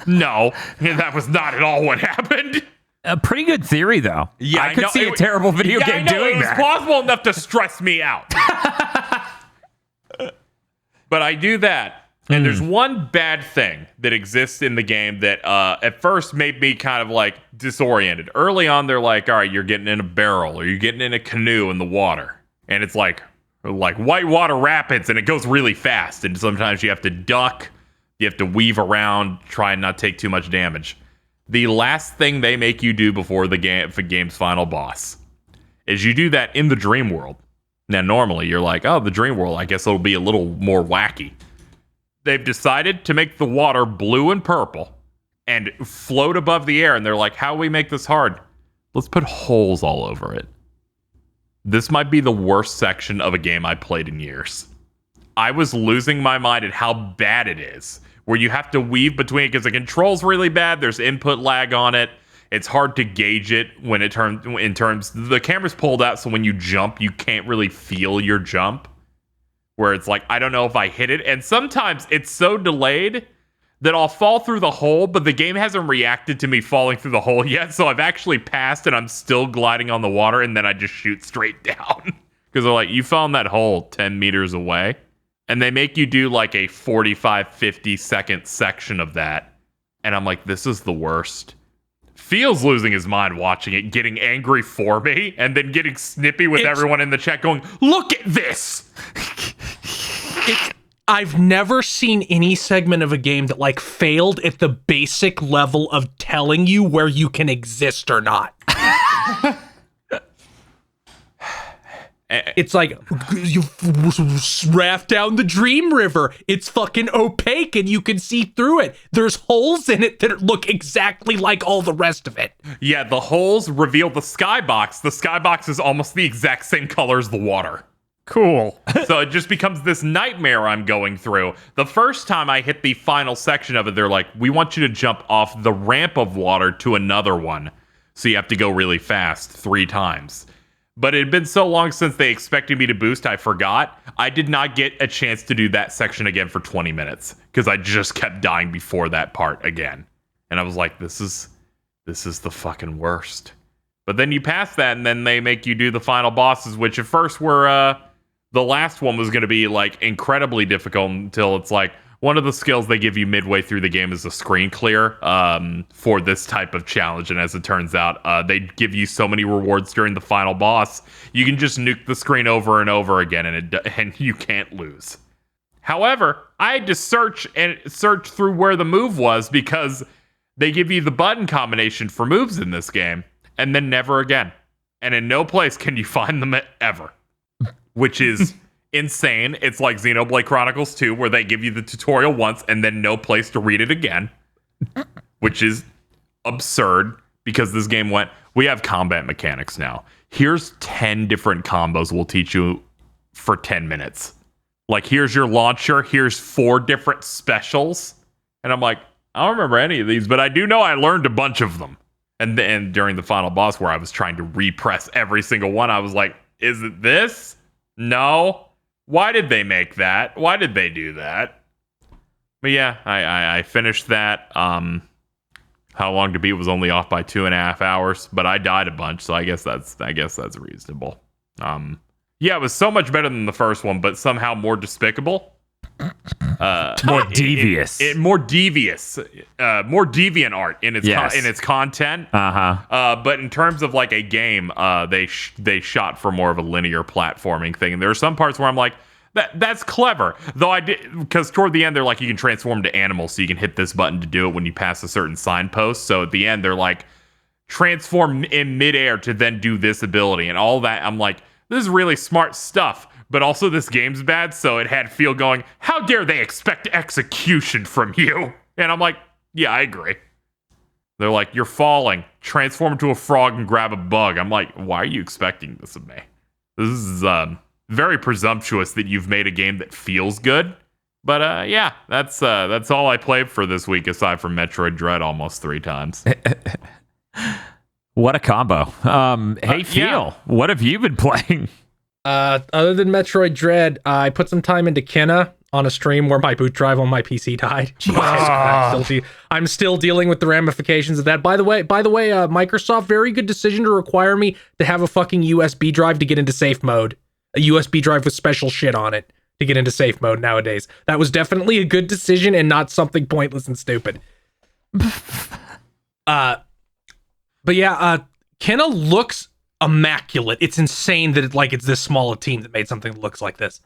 No, that was not at all what happened. A pretty good theory, though. Yeah, I could see a terrible video game doing it was that. plausible enough to stress me out. But I do that. And there's one bad thing that exists in the game that at first made me kind of like disoriented. Early on, they're like, all right, you're getting in a barrel or you're getting in a canoe in the water. And it's like whitewater rapids and it goes really fast. And sometimes you have to duck, you have to weave around, try and not take too much damage. The last thing they make you do before the game's final boss is you do that in the dream world. Now, normally you're like, oh, the dream world, I guess it'll be a little more wacky. They've decided to make the water blue and purple and float above the air. And they're like, how do we make this hard? Let's put holes all over it. This might be the worst section of a game I played in years. I was losing my mind at how bad it is, where you have to weave between it because the control's really bad. There's input lag on it. It's hard to gauge it when it turns, the camera's pulled out. So when you jump, you can't really feel your jump. Where it's like, I don't know if I hit it. And sometimes it's so delayed that I'll fall through the hole, but the game hasn't reacted to me falling through the hole yet. So I've actually passed and I'm still gliding on the water and then I just shoot straight down. Because they're like, you fell in that hole 10 meters away. And they make you do like a 45, 50 second section of that. And I'm like, this is the worst. Feels losing his mind watching it, getting angry for me, and then getting snippy with everyone in the chat going, look at this! I've never seen any segment of a game that like failed at the basic level of telling you where you can exist or not. It's like, you raft down the dream river. It's fucking opaque and you can see through it. There's holes in it that look exactly like all the rest of it. Yeah, the holes reveal the skybox. The skybox is almost the exact same color as the water. Cool. So it just becomes this nightmare I'm going through. The first time I hit the final section of it, they're like, we want you to jump off the ramp of water to another one. So you have to go really fast 3 times. But it had been so long since they expected me to boost, I forgot. I did not get a chance to do that section again for 20 minutes because I just kept dying before that part again. And I was like, this is the fucking worst. But then you pass that and then they make you do the final bosses, which at first were, the last one was going to be like incredibly difficult until it's like, one of the skills they give you midway through the game is a screen clear for this type of challenge. And as it turns out, they give you so many rewards during the final boss, you can just nuke the screen over and over again and you can't lose. However, I had to search through where the move was because they give you the button combination for moves in this game and then never again. And in no place can you find them ever, which is... insane. It's like Xenoblade Chronicles 2, where they give you the tutorial once and then no place to read it again, which is absurd because this game went, we have combat mechanics now. Here's 10 different combos we'll teach you for 10 minutes. Like, here's your launcher. Here's 4 different specials. And I'm like, I don't remember any of these, but I do know I learned a bunch of them. And then during the final boss where I was trying to repress every single one, I was like, is it this? No. Why did they make that? Why did they do that? But yeah, I finished that. How long to beat was only off by 2.5 hours, but I died a bunch, so I guess that's reasonable. Yeah, it was so much better than the first one, but somehow more despicable. More devious. More devious. More deviant art in its Yes. in its content. But in terms of like a game, they shot for more of a linear platforming thing. And there are some parts where I'm like, that's clever. Though I did, because toward the end they're like, you can transform to animals, so you can hit this button to do it when you pass a certain signpost. So at the end they're like, transform in midair to then do this ability and all that. I'm like, this is really smart stuff. But also this game's bad, so it had feel going, how dare they expect execution from you? And I'm like, yeah, I agree. They're like, you're falling. Transform into a frog and grab a bug. I'm like, why are you expecting this of me? This is very presumptuous that you've made a game that feels good. But yeah, that's all I played for this week, aside from Metroid Dread almost 3 times. What a combo. Hey, Phil, yeah. what have you been playing? Other than Metroid Dread, I put some time into Kenna on a stream where my boot drive on my PC died. I'm still dealing with the ramifications of that. By the way, Microsoft, very good decision to require me to have a fucking USB drive to get into safe mode. A USB drive with special shit on it to get into safe mode nowadays. That was definitely a good decision and not something pointless and stupid. But yeah, Kenna looks immaculate. It's insane that it's this small a team that made something that looks like this.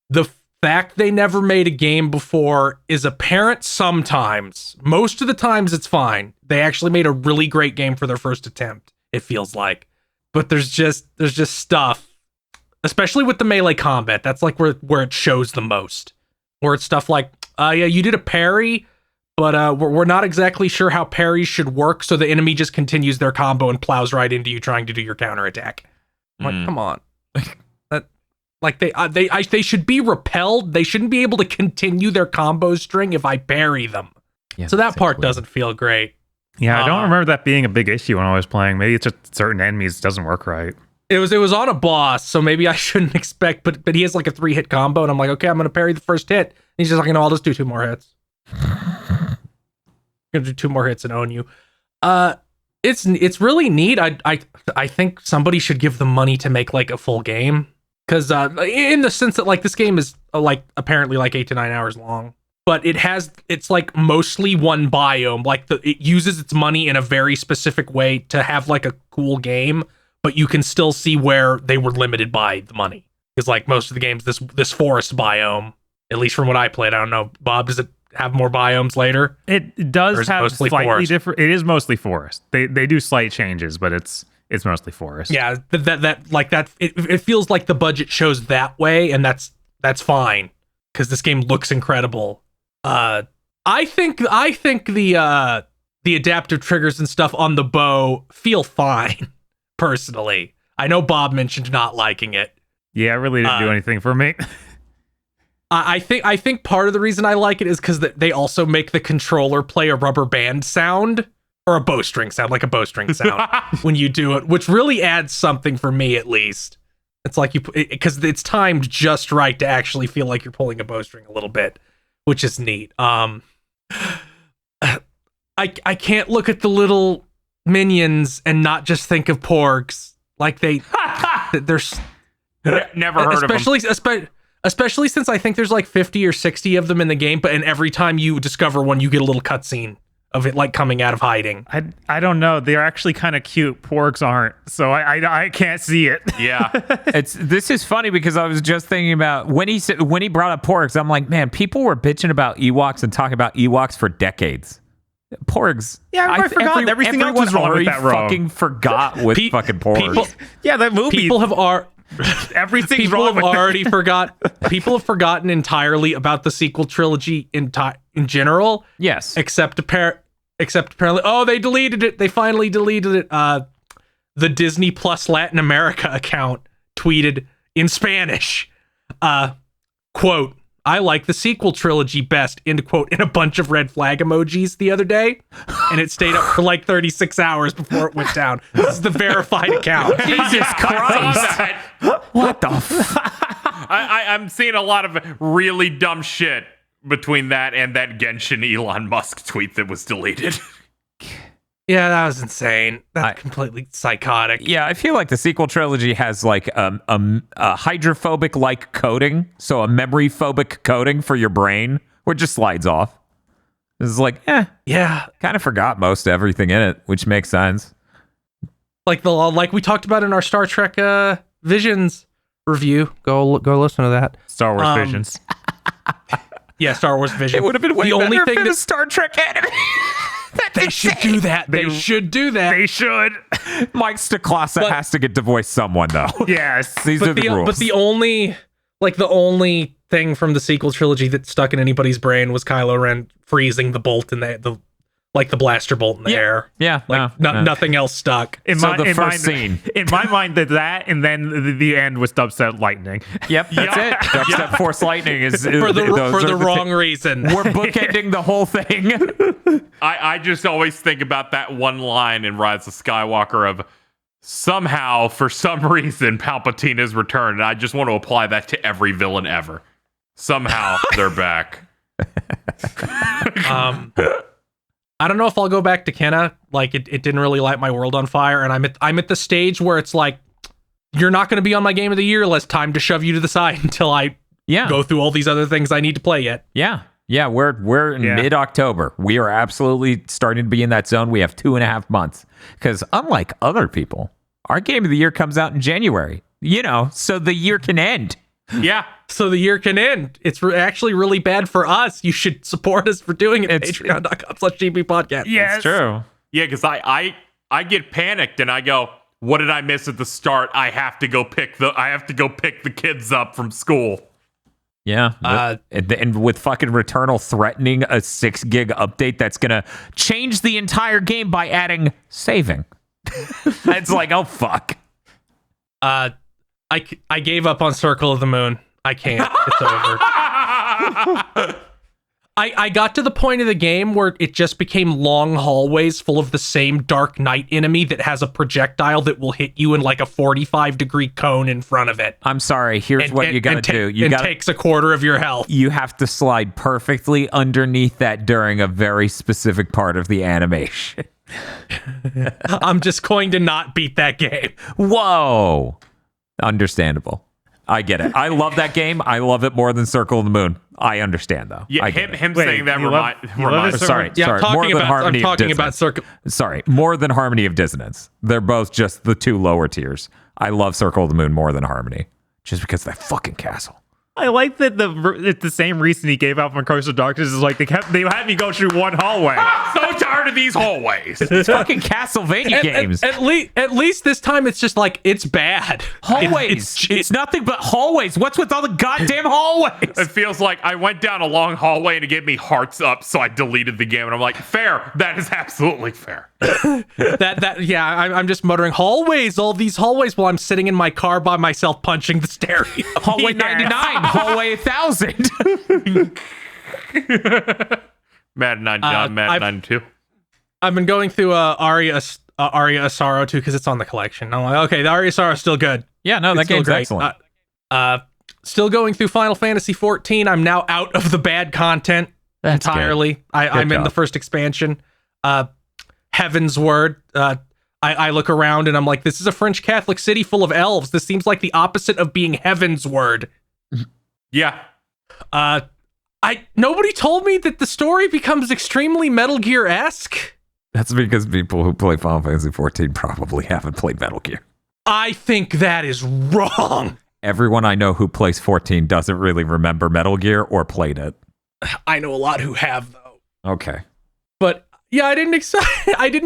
The fact they never made a game before is apparent sometimes. Most of the times it's fine. They actually made a really great game for their first attempt, it feels like. But there's just stuff, especially with the melee combat, that's like where it shows the most. Where it's stuff like, yeah, you did a parry, but we're not exactly sure how parries should work, so the enemy just continues their combo and plows right into you trying to do your counterattack. I'm like, come on. They should be repelled. They shouldn't be able to continue their combo string if I parry them. Yeah, so that part doesn't feel great. Yeah, I don't remember that being a big issue when I was playing. Maybe it's just certain enemies doesn't work right. It was on a boss, so maybe I shouldn't expect, but he has like a 3-hit combo, and I'm like, okay, I'm gonna parry the first hit. And he's just like, no, I'll just do 2 more hits. Gonna do 2 more hits and own you. It's really neat. I think somebody should give them money to make like a full game, because in the sense that like this game is like apparently like 8 to 9 hours long, but it's like mostly one biome. Like it uses its money in a very specific way to have like a cool game, but you can still see where they were limited by the money. Because like most of the games, this forest biome, at least from what I played, I don't know, Bob, does it have more biomes later? It does have slightly forest? different. It is mostly forest. They do slight changes, but it's mostly forest. Yeah, it feels like the budget shows that way, and that's fine because this game looks incredible. I think the adaptive triggers and stuff on the bow feel fine. Personally, I know Bob mentioned not liking it. Yeah, it really didn't do anything for me. I think part of the reason I like it is because they also make the controller play a rubber band sound or a bowstring sound, like a bowstring sound when you do it, which really adds something for me at least. It's like because it's timed just right to actually feel like you're pulling a bowstring a little bit, which is neat. I can't look at the little minions and not just think of porgs. Like they're Never heard of them. Especially since I think there's like 50 or 60 of them in the game, and every time you discover one, you get a little cutscene of it like coming out of hiding. I don't know. They're actually kind of cute. Porgs aren't, so I can't see it. Yeah. This is funny because I was just thinking about when he brought up porgs, I'm like, man, people were bitching about Ewoks and talking about Ewoks for decades. Porgs. Yeah, I forgot. Everything else was wrong with that row. Fucking forgot with fucking porgs. Yeah, that movie. People have everything's wrong with already forgot. People have forgotten entirely about the sequel trilogy in general. Yes, except apparently, oh, they deleted it. They finally deleted it. The Disney Plus Latin America account tweeted in Spanish, quote, "I like the sequel trilogy best," end quote, in a bunch of red flag emojis the other day, and it stayed up for like 36 hours before it went down. This is the verified account. Jesus Christ! What the? I'm seeing a lot of really dumb shit between that and that Genshin Elon Musk tweet that was deleted. Yeah, that was insane. That's completely psychotic. Yeah, I feel like the sequel trilogy has like a hydrophobic-like coating, so a memory-phobic coating for your brain, which just slides off. It's like, Yeah. kind of forgot most everything in it, which makes sense. Like we talked about in our Star Trek Visions review. Go listen to that. Star Wars Visions. Yeah, Star Wars Visions. It would have been way the better only if thing it that was Star Trek anime. they should do that. They should do that. They should. Mike Staklasa has to get to voice someone, though. Yes. These are the rules. But the only thing from the sequel trilogy that stuck in anybody's brain was Kylo Ren freezing the bolt in the blaster bolt in the air. Yeah, Nothing else stuck. The first scene. In my mind, that and then the end was dubstep lightning. Yep, that's it. Dubstep Force Lightning is For the wrong reason. We're bookending the whole thing. I just always think about that one line in Rise of Skywalker of somehow, for some reason, Palpatine has returned. And I just want to apply that to every villain ever. Somehow they're back. I don't know if I'll go back to Kenna. Like it didn't really light my world on fire, and I'm at the stage where it's like, you're not going to be on my game of the year list. Time to shove you to the side until I go through all these other things I need to play yet. Yeah, we're in mid-October. We are absolutely starting to be in that zone. We have 2.5 months because unlike other people, our game of the year comes out in January. So the year can end. Yeah. So the year can end. It's actually really bad for us. You should support us for doing it. Patreon.com/GB podcast. Yes. It's true. Yeah, because I get panicked and I go, what did I miss at the start? I have to go pick the kids up from school. Yeah. And with fucking Returnal threatening a 6 gig update that's gonna change the entire game by adding saving. It's like, oh fuck. I gave up on Circle of the Moon. I can't. It's over. I got to the point of the game where it just became long hallways full of the same Dark Knight enemy that has a projectile that will hit you in like a 45-degree cone in front of it. I'm sorry. Here's what you gotta do. Takes a quarter of your health. You have to slide perfectly underneath that during a very specific part of the animation. I'm just going to not beat that game. Whoa. Understandable. I get it. I love that game. I love it more than Circle of the Moon. I understand, though. Yeah, him saying that reminds. Sorry. Yeah, I'm talking about Circle. Sorry, more than Harmony of Dissonance. They're both just the two lower tiers. I love Circle of the Moon more than Harmony, just because of that fucking castle. I like that it's the same reason he gave out from Curse of Darkness is like they had me go through one hallway. So tired of these hallways. It's fucking Castlevania games. At least this time it's just like it's bad. Hallways. It's nothing but hallways. What's with all the goddamn hallways? It feels like I went down a long hallway and it gave me hearts up, so I deleted the game. And I'm like, fair. That is absolutely fair. I'm just muttering hallways, all these hallways while I'm sitting in my car by myself punching the stereo. Hallway 99, hallway 1000. Madden 99, Madden 92. I've been going through Aria Asaro too because it's on the collection. I'm like, okay, the Aria Asaro is still good. Yeah, no, that game's excellent. Still going through Final Fantasy XIV. I'm now out of the bad content entirely. I'm in the first expansion. Heaven's Word. I look around and I'm like, this is a French Catholic city full of elves. This seems like the opposite of being Heaven's Word. Yeah. Nobody told me that the story becomes extremely Metal Gear-esque. That's because people who play Final Fantasy XIV probably haven't played Metal Gear. I think that is wrong. Everyone I know who plays 14 doesn't really remember Metal Gear or played it. I know a lot who have, though. Okay. But yeah, I didn't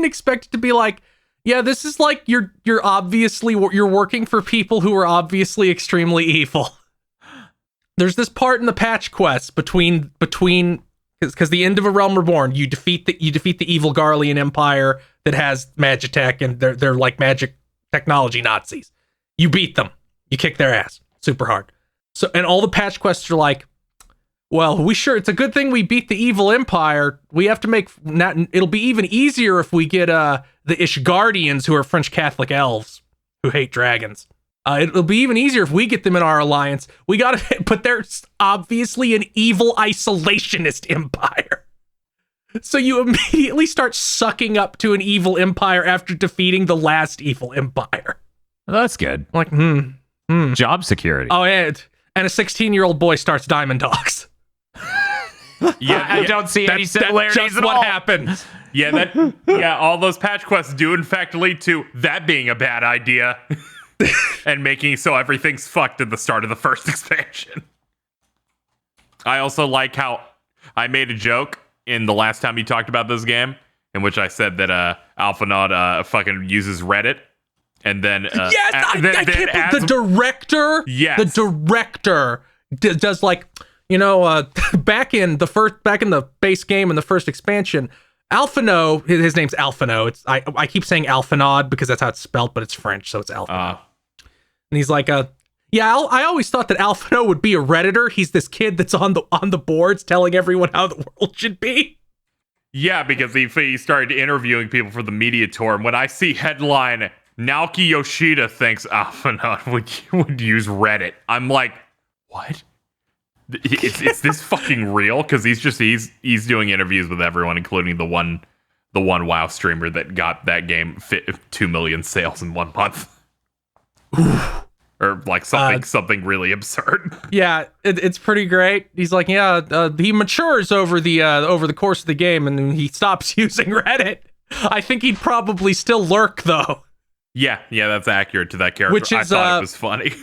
expect it to be like, yeah, this is like you're working for people who are obviously extremely evil. There's this part in the patch quest between because the end of A Realm Reborn, you defeat the evil Garlean Empire that has Magitech and they're like magic technology Nazis. You beat them. You kick their ass super hard. So and all the patch quests are like, well, it's a good thing we beat the evil empire. We have to it'll be even easier if we get the Ishgardians, who are French Catholic elves who hate dragons. It'll be even easier if we get them in our alliance. But they're obviously an evil isolationist empire. So you immediately start sucking up to an evil empire after defeating the last evil empire. Well, that's good. Like, Job security. Oh, and a 16-year-old boy starts Diamond Dogs. I don't see any similarities That's just at what all. happens. All those patch quests do in fact lead to that being a bad idea and making so everything's fucked at the start of the first expansion. I also like how I made a joke in the last time you talked about this game, in which I said that Alphinaud fucking uses Reddit, and then I can't believe the director. Yes. The director does like, back in the base game in the first expansion, Alphinaud, his name's Alphinaud. I keep saying Alphinaud because that's how it's spelled, but it's French, so it's Alphinaud. And he's like, I always thought that Alphinaud would be a Redditor. He's this kid that's on the boards telling everyone how the world should be. Yeah, because he started interviewing people for the media tour, and when I see headline, Naoki Yoshida thinks Alphinaud would use Reddit, I'm like, what? Is this fucking real? Because he's doing interviews with everyone, including the one WoW streamer that got that game 2 million sales in 1 month. Or like something really absurd. Yeah, it's pretty great. He's like, he matures over the course of the game, and he stops using Reddit. I think he'd probably still lurk though. Yeah, that's accurate to that character. Which is, I thought it was funny.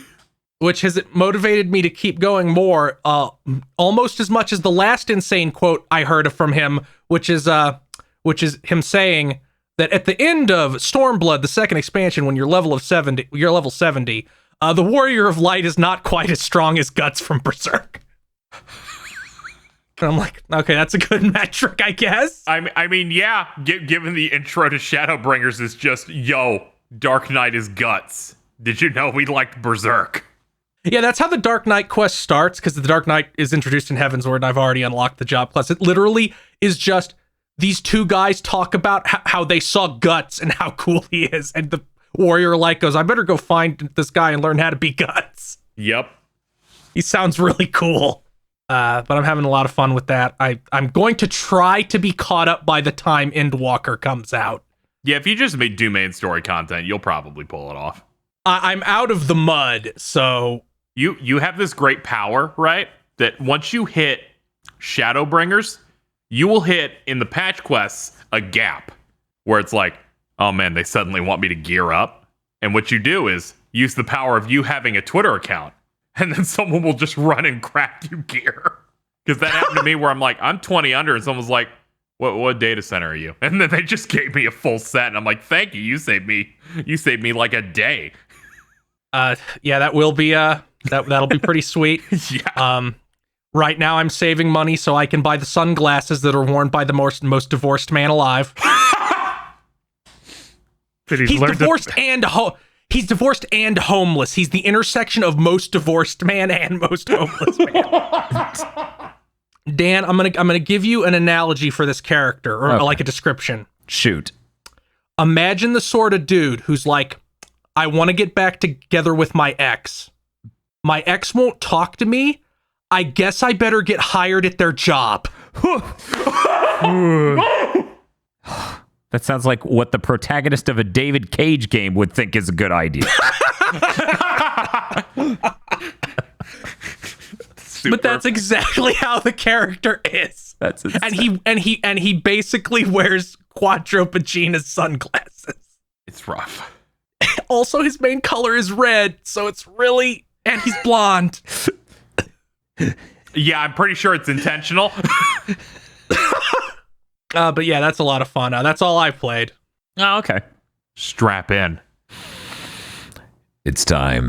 Which has motivated me to keep going more, almost as much as the last insane quote I heard from him, which is him saying that at the end of Stormblood, the second expansion, when you're level 70, the Warrior of Light is not quite as strong as Guts from Berserk. And I'm like, okay, that's a good metric, I guess. I mean, yeah, given the intro to Shadowbringers is just, Dark Knight is Guts. Did you know we liked Berserk? Yeah, that's how the Dark Knight quest starts, because the Dark Knight is introduced in Heavensward, and I've already unlocked the job class. It literally is just these two guys talk about how they saw Guts and how cool he is, and the Warrior Light goes, I better go find this guy and learn how to be Guts. Yep. He sounds really cool. But I'm having a lot of fun with that. I'm going to try to be caught up by the time Endwalker comes out. Yeah, if you just do main story content, you'll probably pull it off. I'm out of the mud, so... You have this great power, right? That once you hit Shadowbringers, you will hit, in the patch quests, a gap. Where it's like, oh man, they suddenly want me to gear up. And what you do is use the power of you having a Twitter account. And then someone will just run and craft you gear. Because that happened to me where I'm like, I'm 20 under, and someone's like, what data center are you? And then they just gave me a full set, and I'm like, thank you, you saved me like a day. Yeah, that will be that'll be pretty sweet. Yeah. Right now I'm saving money so I can buy the sunglasses that are worn by the most divorced man alive. He's divorced and homeless. He's the intersection of most divorced man and most homeless man. Dan, I'm gonna give you an analogy for this character, or like a description. Shoot. Imagine the sort of dude who's like, I want to get back together with my ex. My ex won't talk to me. I guess I better get hired at their job. That sounds like what the protagonist of a David Cage game would think is a good idea. But that's exactly how the character is. That's and he basically wears Quattro Pagina's sunglasses. It's rough. Also, his main color is red, so it's really... And he's blonde. Yeah, I'm pretty sure it's intentional. But yeah, that's a lot of fun. That's all I've played. Oh, okay. Strap in. It's time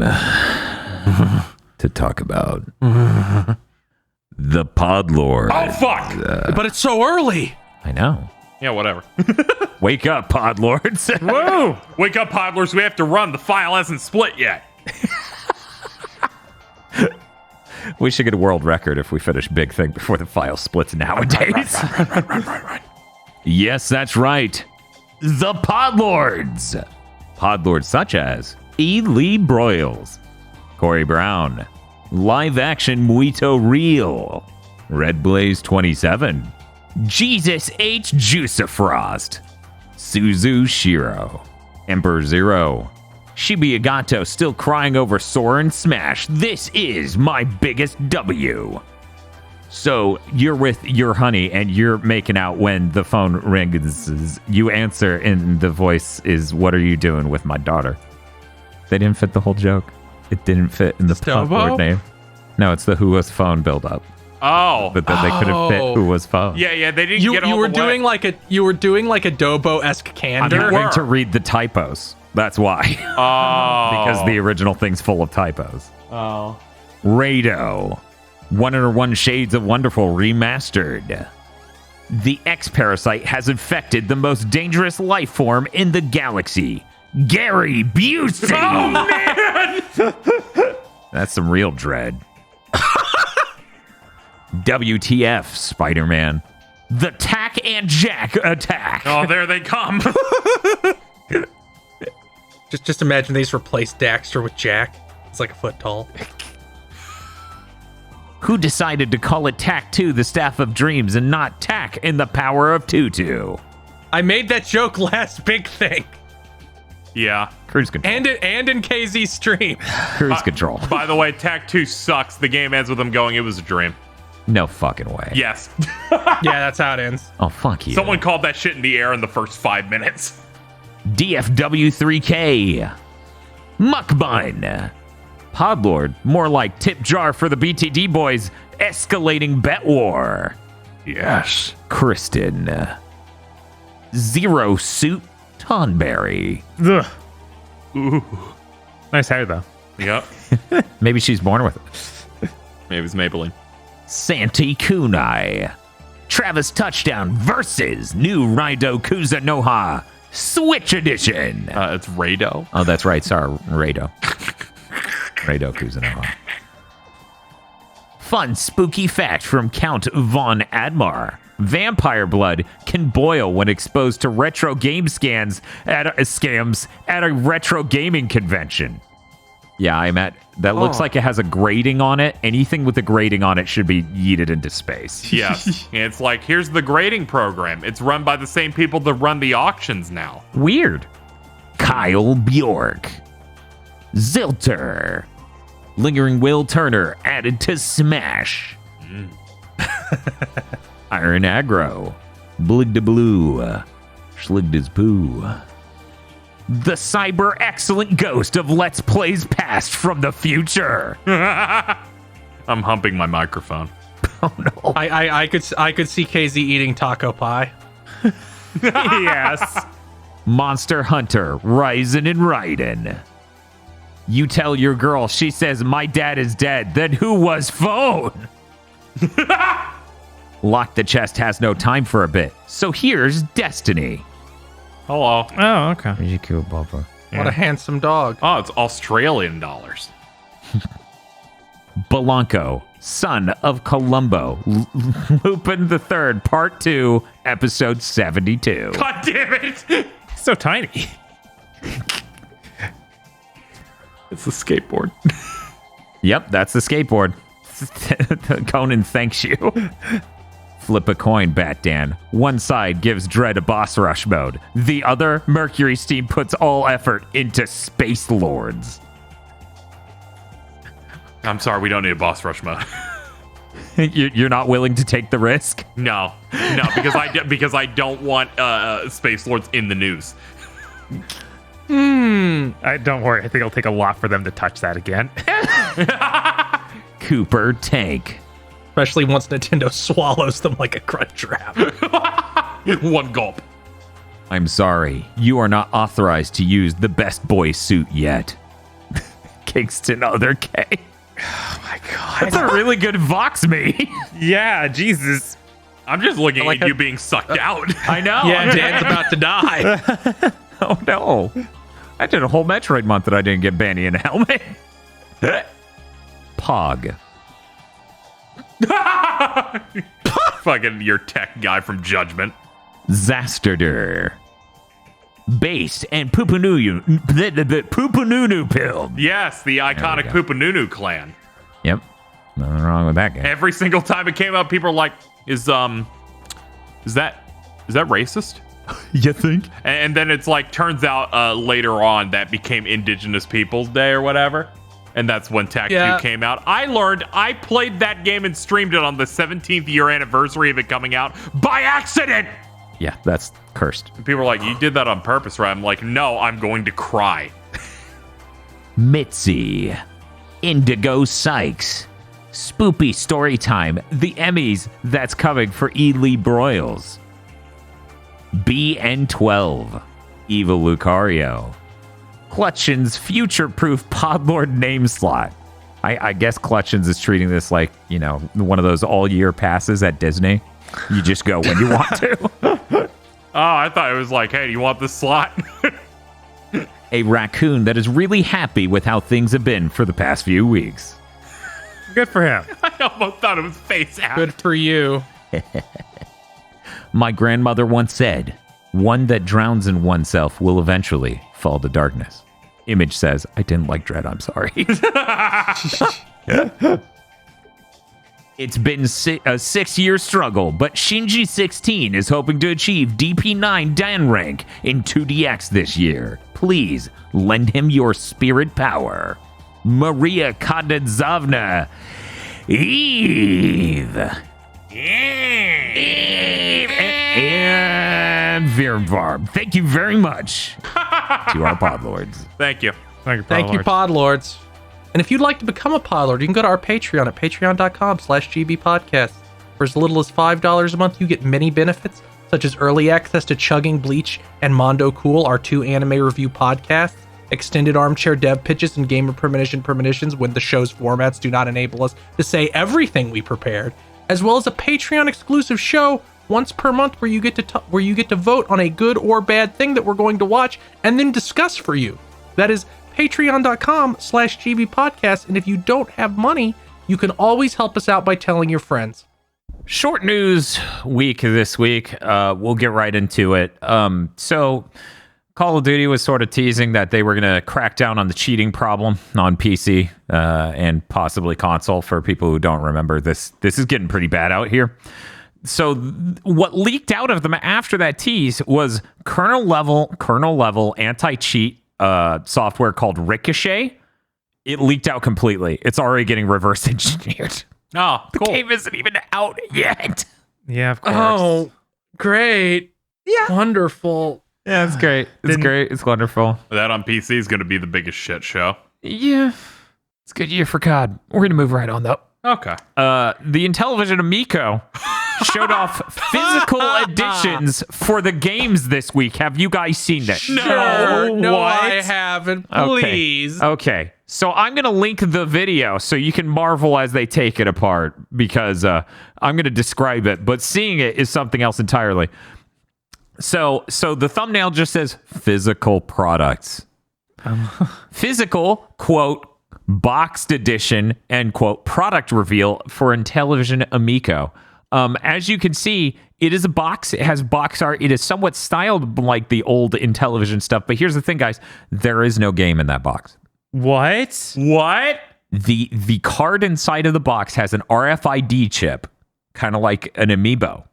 to talk about the Podlord. Oh, fuck! But it's so early. I know. Yeah, whatever. Wake up, Podlords. Whoa! Wake up, Podlers. We have to run. The file hasn't split yet. We should get a world record if we finish Big Thing before the file splits nowadays. Right. Yes, that's right. The Podlords. Podlords such as E. Lee Broyles, Corey Brown, Live Action Muito Real, Red Blaze 27, Jesus H. Juicifrost. Suzu Shiro. Emperor Zero. Shibuya Gato still crying over Soren Smash. This is my biggest W. So you're with your honey and you're making out when the phone rings. You answer and the voice is, "What are you doing with my daughter?" They didn't fit the whole joke. It didn't fit in the word name. No, it's the who was phone build up. Oh, But then they couldn't fit who was phone. yeah, they didn't get all you were the way. doing like a Dobo-esque I'm candor. having to read the typos. That's why. Oh, Because the original thing's full of typos. oh. Rado. 101 Shades of Wonderful remastered. The X-Parasite has infected the most dangerous life form in the galaxy. Gary Busey! Oh, man! That's some real dread. WTF, Spider-Man. The Tack and Jack attack. Oh, there they come. Just imagine they just replaced Daxter with Jack. It's like a foot tall. Who decided to call it Tack 2, the Staff of Dreams, and not Tack in the Power of Tutu? I made that joke last big thing. Yeah. Cruise control. And in KZ stream. Cruise control. By the way, Tac 2 sucks. The game ends with them going, "It was a dream." No fucking way. Yes. Yeah, that's how it ends. Oh, fuck you. Someone called that shit in the air in the first 5 minutes. DFW3K. Muckbun. Podlord. More like tip jar for the BTD boys. Escalating bet war. Yes. Kristen. Zero Suit Tonberry. Ugh. Ooh. Nice hair, though. Yep. Maybe she's born with it. Maybe it's Maybelline. Santi Kunai. Travis Touchdown versus new Raido Kuzunoha Switch Edition. It's Rado. Oh, that's right. Sorry, Raido. Raido Kuzunoha. Fun spooky fact from Count Von Admar. Vampire blood can boil when exposed to retro game scams at a retro gaming convention. Yeah, I'm at. That looks like it has a grating on it. Anything with a grating on it should be yeeted into space. Yes. And it's like, here's the grading program. It's run by the same people that run the auctions now. Weird. Kyle Bjork. Zilter. Lingering Will Turner added to Smash. Iron Aggro. Bligda Blue. Schligda's Poo. The cyber excellent ghost of Let's Plays past from the future. I'm humping my microphone. Oh no. I could see KZ eating taco pie. Yes. Monster Hunter, Ryzen and Raiden. You tell your girl, she says, "My dad is dead." Then who was phone? Lock the Chest has no time for a bit. So here's Destiny. Hello. Oh, okay. Pretty cool, Bubba. What a handsome dog. Oh, it's Australian dollars. Belanco, son of Columbo. Lupin the Third, Part 2, Episode 72. God damn it. So tiny. It's the skateboard. Yep, that's the skateboard. Conan thanks you. Flip a coin, Batdan. One side gives Dread a boss rush mode. The other, Mercury Steam puts all effort into Space Lords. I'm sorry, we don't need a boss rush mode. You're not willing to take the risk? No, because I don't want Space Lords in the news. Don't worry. I think it'll take a lot for them to touch that again. Cooper Tank. Especially once Nintendo swallows them like a crunch wrap. One gulp. I'm sorry, you are not authorized to use the best boy suit yet. Kingston Other K. Oh my god. That's a really good Vox me. Yeah, Jesus. I'm just looking Like at you being sucked out. I know. Yeah, Dan's about to die. Oh no. I did a whole Metroid month that I didn't get Banny in a helmet. Pog. Fucking your tech guy from Judgment. Zasterder. Based and Pupununu Pupununu Yes, the iconic go. Pupanunu clan. Yep. Nothing wrong with that game. Every single time it came up, people were like, is Is that racist? You think? And then it's like, turns out later on that became Indigenous Peoples Day or whatever. And that's when Tech 2 came out. I played that game and streamed it on the 17th year anniversary of it coming out by accident. Yeah, that's cursed. And people are like, you did that on purpose, right? I'm like, no, I'm going to cry. Mitzi, Indigo Sykes, Spoopy Storytime, the Emmys that's coming for Ely Broyles, BN12, Eva Lucario, Clutchins future-proof Podlord name slot. I guess Clutchins is treating this like, one of those all-year passes at Disney. You just go when you want to. Oh, I thought it was like, hey, do you want this slot? A raccoon that is really happy with how things have been for the past few weeks. Good for him. I almost thought it was face out. Good for you. My grandmother once said, one that drowns in oneself will eventually fall to darkness. Image says, I didn't like Dread, I'm sorry. It's been a 6-year struggle, but Shinji 16 is hoping to achieve DP9 Dan rank in 2DX this year. Please lend him your spirit power. Maria Kadadzovna. Eve. And Virvarb. Thank you very much to our podlords. Thank you. Thank you, Podlords. And if you'd like to become a Podlord, you can go to our Patreon at patreon.com/gbpodcast. For as little as $5 a month, you get many benefits, such as early access to Chugging Bleach and Mondo Cool, our 2 anime review podcasts, extended armchair dev pitches, and gamer premonitions when the show's formats do not enable us to say everything we prepared, as well as a Patreon exclusive show once per month where you get to vote on a good or bad thing that we're going to watch and then discuss for you. That is patreon.com/gbpodcast. And if you don't have money, you can always help us out by telling your friends. Short news week this week. We'll get right into it. So Call of Duty was sort of teasing that they were going to crack down on the cheating problem on PC and possibly console. For people who don't remember, this is getting pretty bad out here. So what leaked out of them after that tease was kernel level anti-cheat software called Ricochet. It leaked out completely. It's already getting reverse engineered. Oh, cool. The game isn't even out yet. Yeah, of course. Oh, great. Yeah. Wonderful. Yeah, it's great. It's great. It's wonderful. That on PC is going to be the biggest shit show. Yeah. It's a good year for COD. We're going to move right on, though. Okay. The Intellivision Amico showed off physical editions for the games this week. Have you guys seen that? No, I haven't. Please. Okay. So I'm going to link the video so you can marvel as they take it apart because I'm going to describe it, but seeing it is something else entirely. So the thumbnail just says physical products. Physical, quote, boxed edition, end quote, product reveal for Intellivision Amico. As you can see, it is a box. It has box art. It is somewhat styled like the old Intellivision stuff. But here's the thing, guys. There is no game in that box. What? The card inside of the box has an RFID chip, kind of like an amiibo,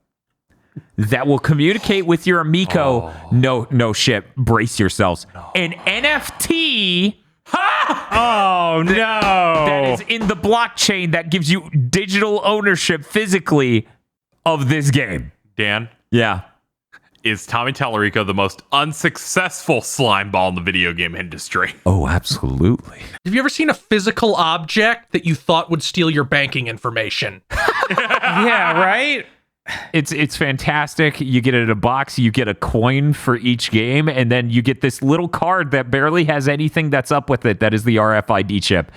that will communicate with your Amico. No shit. Brace yourselves. An NFT. Oh, no. That is in the blockchain that gives you digital ownership physically of this game. Dan? Yeah. Is Tommy Tallarico the most unsuccessful slime ball in the video game industry? Oh, absolutely. Have you ever seen a physical object that you thought would steal your banking information? Yeah, right? It's fantastic. You get it in a box, you get a coin for each game, and then you get this little card that barely has anything that's up with it. That is the RFID chip.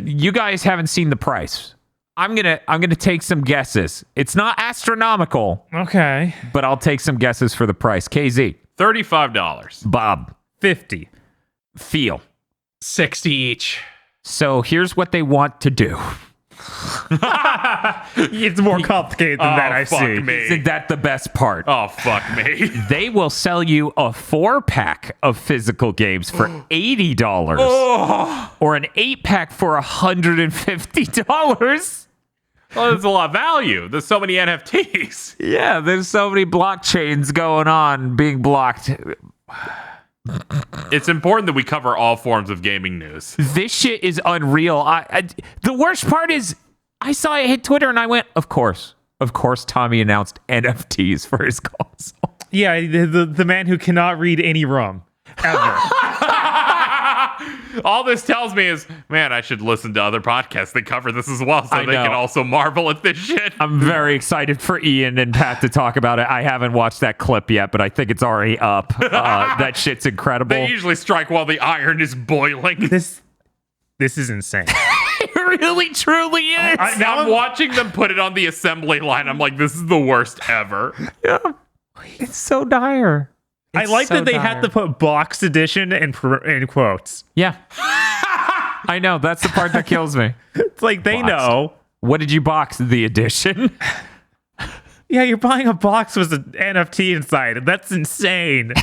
You guys haven't seen the price. I'm gonna take some guesses. It's not astronomical. Okay. But I'll take some guesses for the price. KZ. $35. Bob. 50. Feel. 60 each. So here's what they want to do. It's more complicated than that, I fuck see. me. Isn't that the best part? Oh, fuck me. They will sell you a 4-pack of physical games for $80 or an 8-pack for $150. Well, there's a lot of value. There's so many NFTs. Yeah, there's so many blockchains going on being blocked. It's important that we cover all forms of gaming news. This shit is unreal. The worst part is I saw it hit Twitter and I went, of course, Tommy announced NFTs for his console. Yeah, the man who cannot read any ROM ever. All this tells me is, man, I should listen to other podcasts that cover this as well, so I they know. can also marvel at this shit. I'm very excited for Ian and Pat to talk about it. I haven't watched that clip yet, but I think it's already up. That shit's incredible. They usually strike while the iron is boiling. This is insane. It really, truly is. I'm watching them put it on the assembly line. I'm like, this is the worst ever. Yeah. It's so dire. I like so that they dire. had to put box edition in quotes. Yeah. I know. That's the part that kills me. It's like they Boxed. know. What did you box? The edition? Yeah, you're buying a box with an NFT inside. That's insane.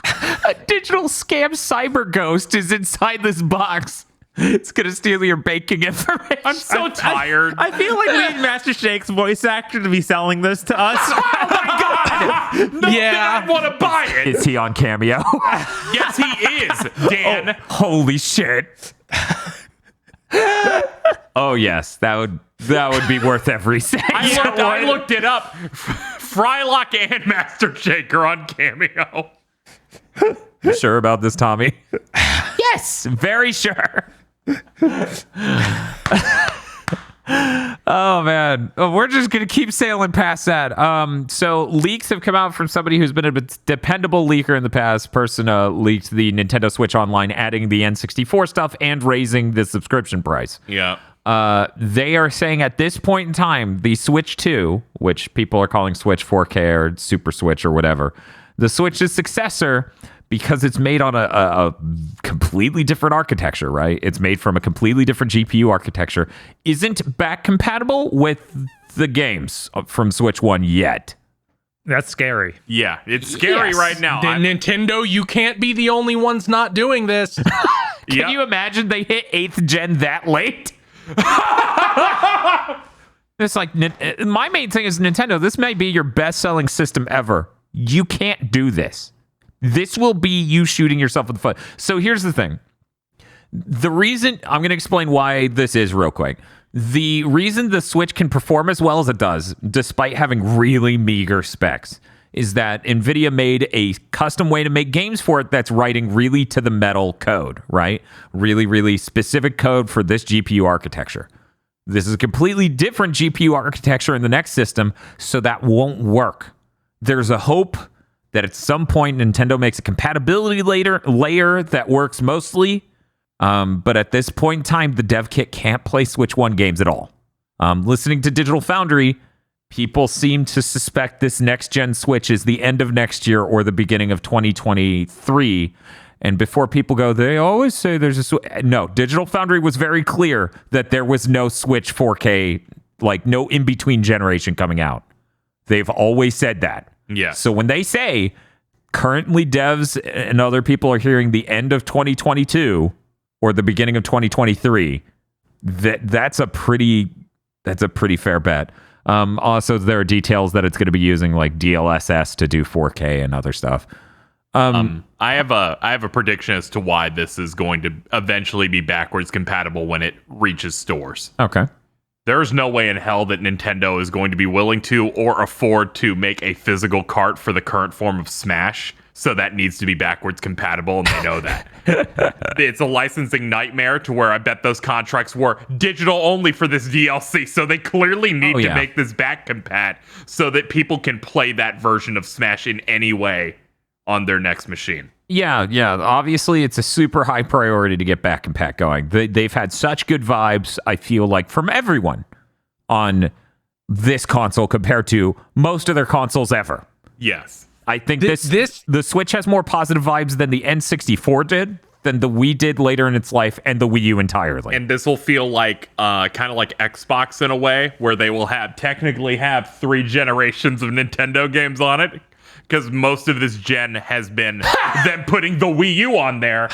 A digital scam cyber ghost is inside this box. It's going to steal your banking information. I'm so tired. I feel like we need Master Shake's voice actor to be selling this to us. Oh my god! No, Yeah. I want to buy it. Is he on Cameo? Yes, he is, Dan. Holy shit. Oh yes, that would be worth every cent. I looked it up. Frylock and Master Shake are on Cameo. You sure about this, Tommy? Yes, very sure. Oh man, we're just gonna keep sailing past that. So leaks have come out from somebody who's been a dependable leaker in the past. Person leaked the Nintendo Switch Online, adding the N64 stuff and raising the subscription price. Yeah. They are saying at this point in time, the Switch 2, which people are calling Switch 4K or Super Switch or whatever, the Switch's successor, because it's made on a completely different architecture, right? It's made from a completely different GPU architecture, isn't back compatible with the games from Switch 1 yet. That's scary. Yeah, it's scary Yes. right now. Nintendo, you can't be the only ones not doing this. Can you imagine they hit 8th gen that late? It's like, my main thing is Nintendo, this may be your best-selling system ever. You can't do this. This will be you shooting yourself in the foot. So here's the thing. The reason, I'm going to explain why this is real quick. The reason the Switch can perform as well as it does, despite having really meager specs, is that NVIDIA made a custom way to make games for it that's writing really to the metal code, right? Really, really specific code for this GPU architecture. This is a completely different GPU architecture in the next system, so that won't work. There's a hope that at some point Nintendo makes a compatibility layer that works mostly, but at this point in time, the dev kit can't play Switch 1 games at all. Listening to Digital Foundry, people seem to suspect this next-gen Switch is the end of next year or the beginning of 2023. And before people go, they always say there's a Switch. No, Digital Foundry was very clear that there was no Switch 4K, like no in-between generation coming out. They've always said that. Yeah. So when they say currently devs and other people are hearing the end of 2022 or the beginning of 2023, that's a pretty fair bet. Also, there are details that it's going to be using like DLSS to do 4K and other stuff. I have a prediction as to why this is going to eventually be backwards compatible when it reaches stores. Okay. There's no way in hell that Nintendo is going to be willing to or afford to make a physical cart for the current form of Smash. So that needs to be backwards compatible, and they know that. It's a licensing nightmare to where I bet those contracts were digital only for this DLC. So they clearly need to make this back compat so that people can play that version of Smash in any way on their next machine. Yeah. Obviously, it's a super high priority to get back and Pat going. They've had such good vibes, I feel like, from everyone on this console compared to most of their consoles ever. Yes. I think the Switch has more positive vibes than the N64 did, than the Wii did later in its life, and the Wii U entirely. And this will feel like kind of like Xbox in a way, where they will technically have 3 generations of Nintendo games on it. Because most of this gen has been them putting the Wii U on there.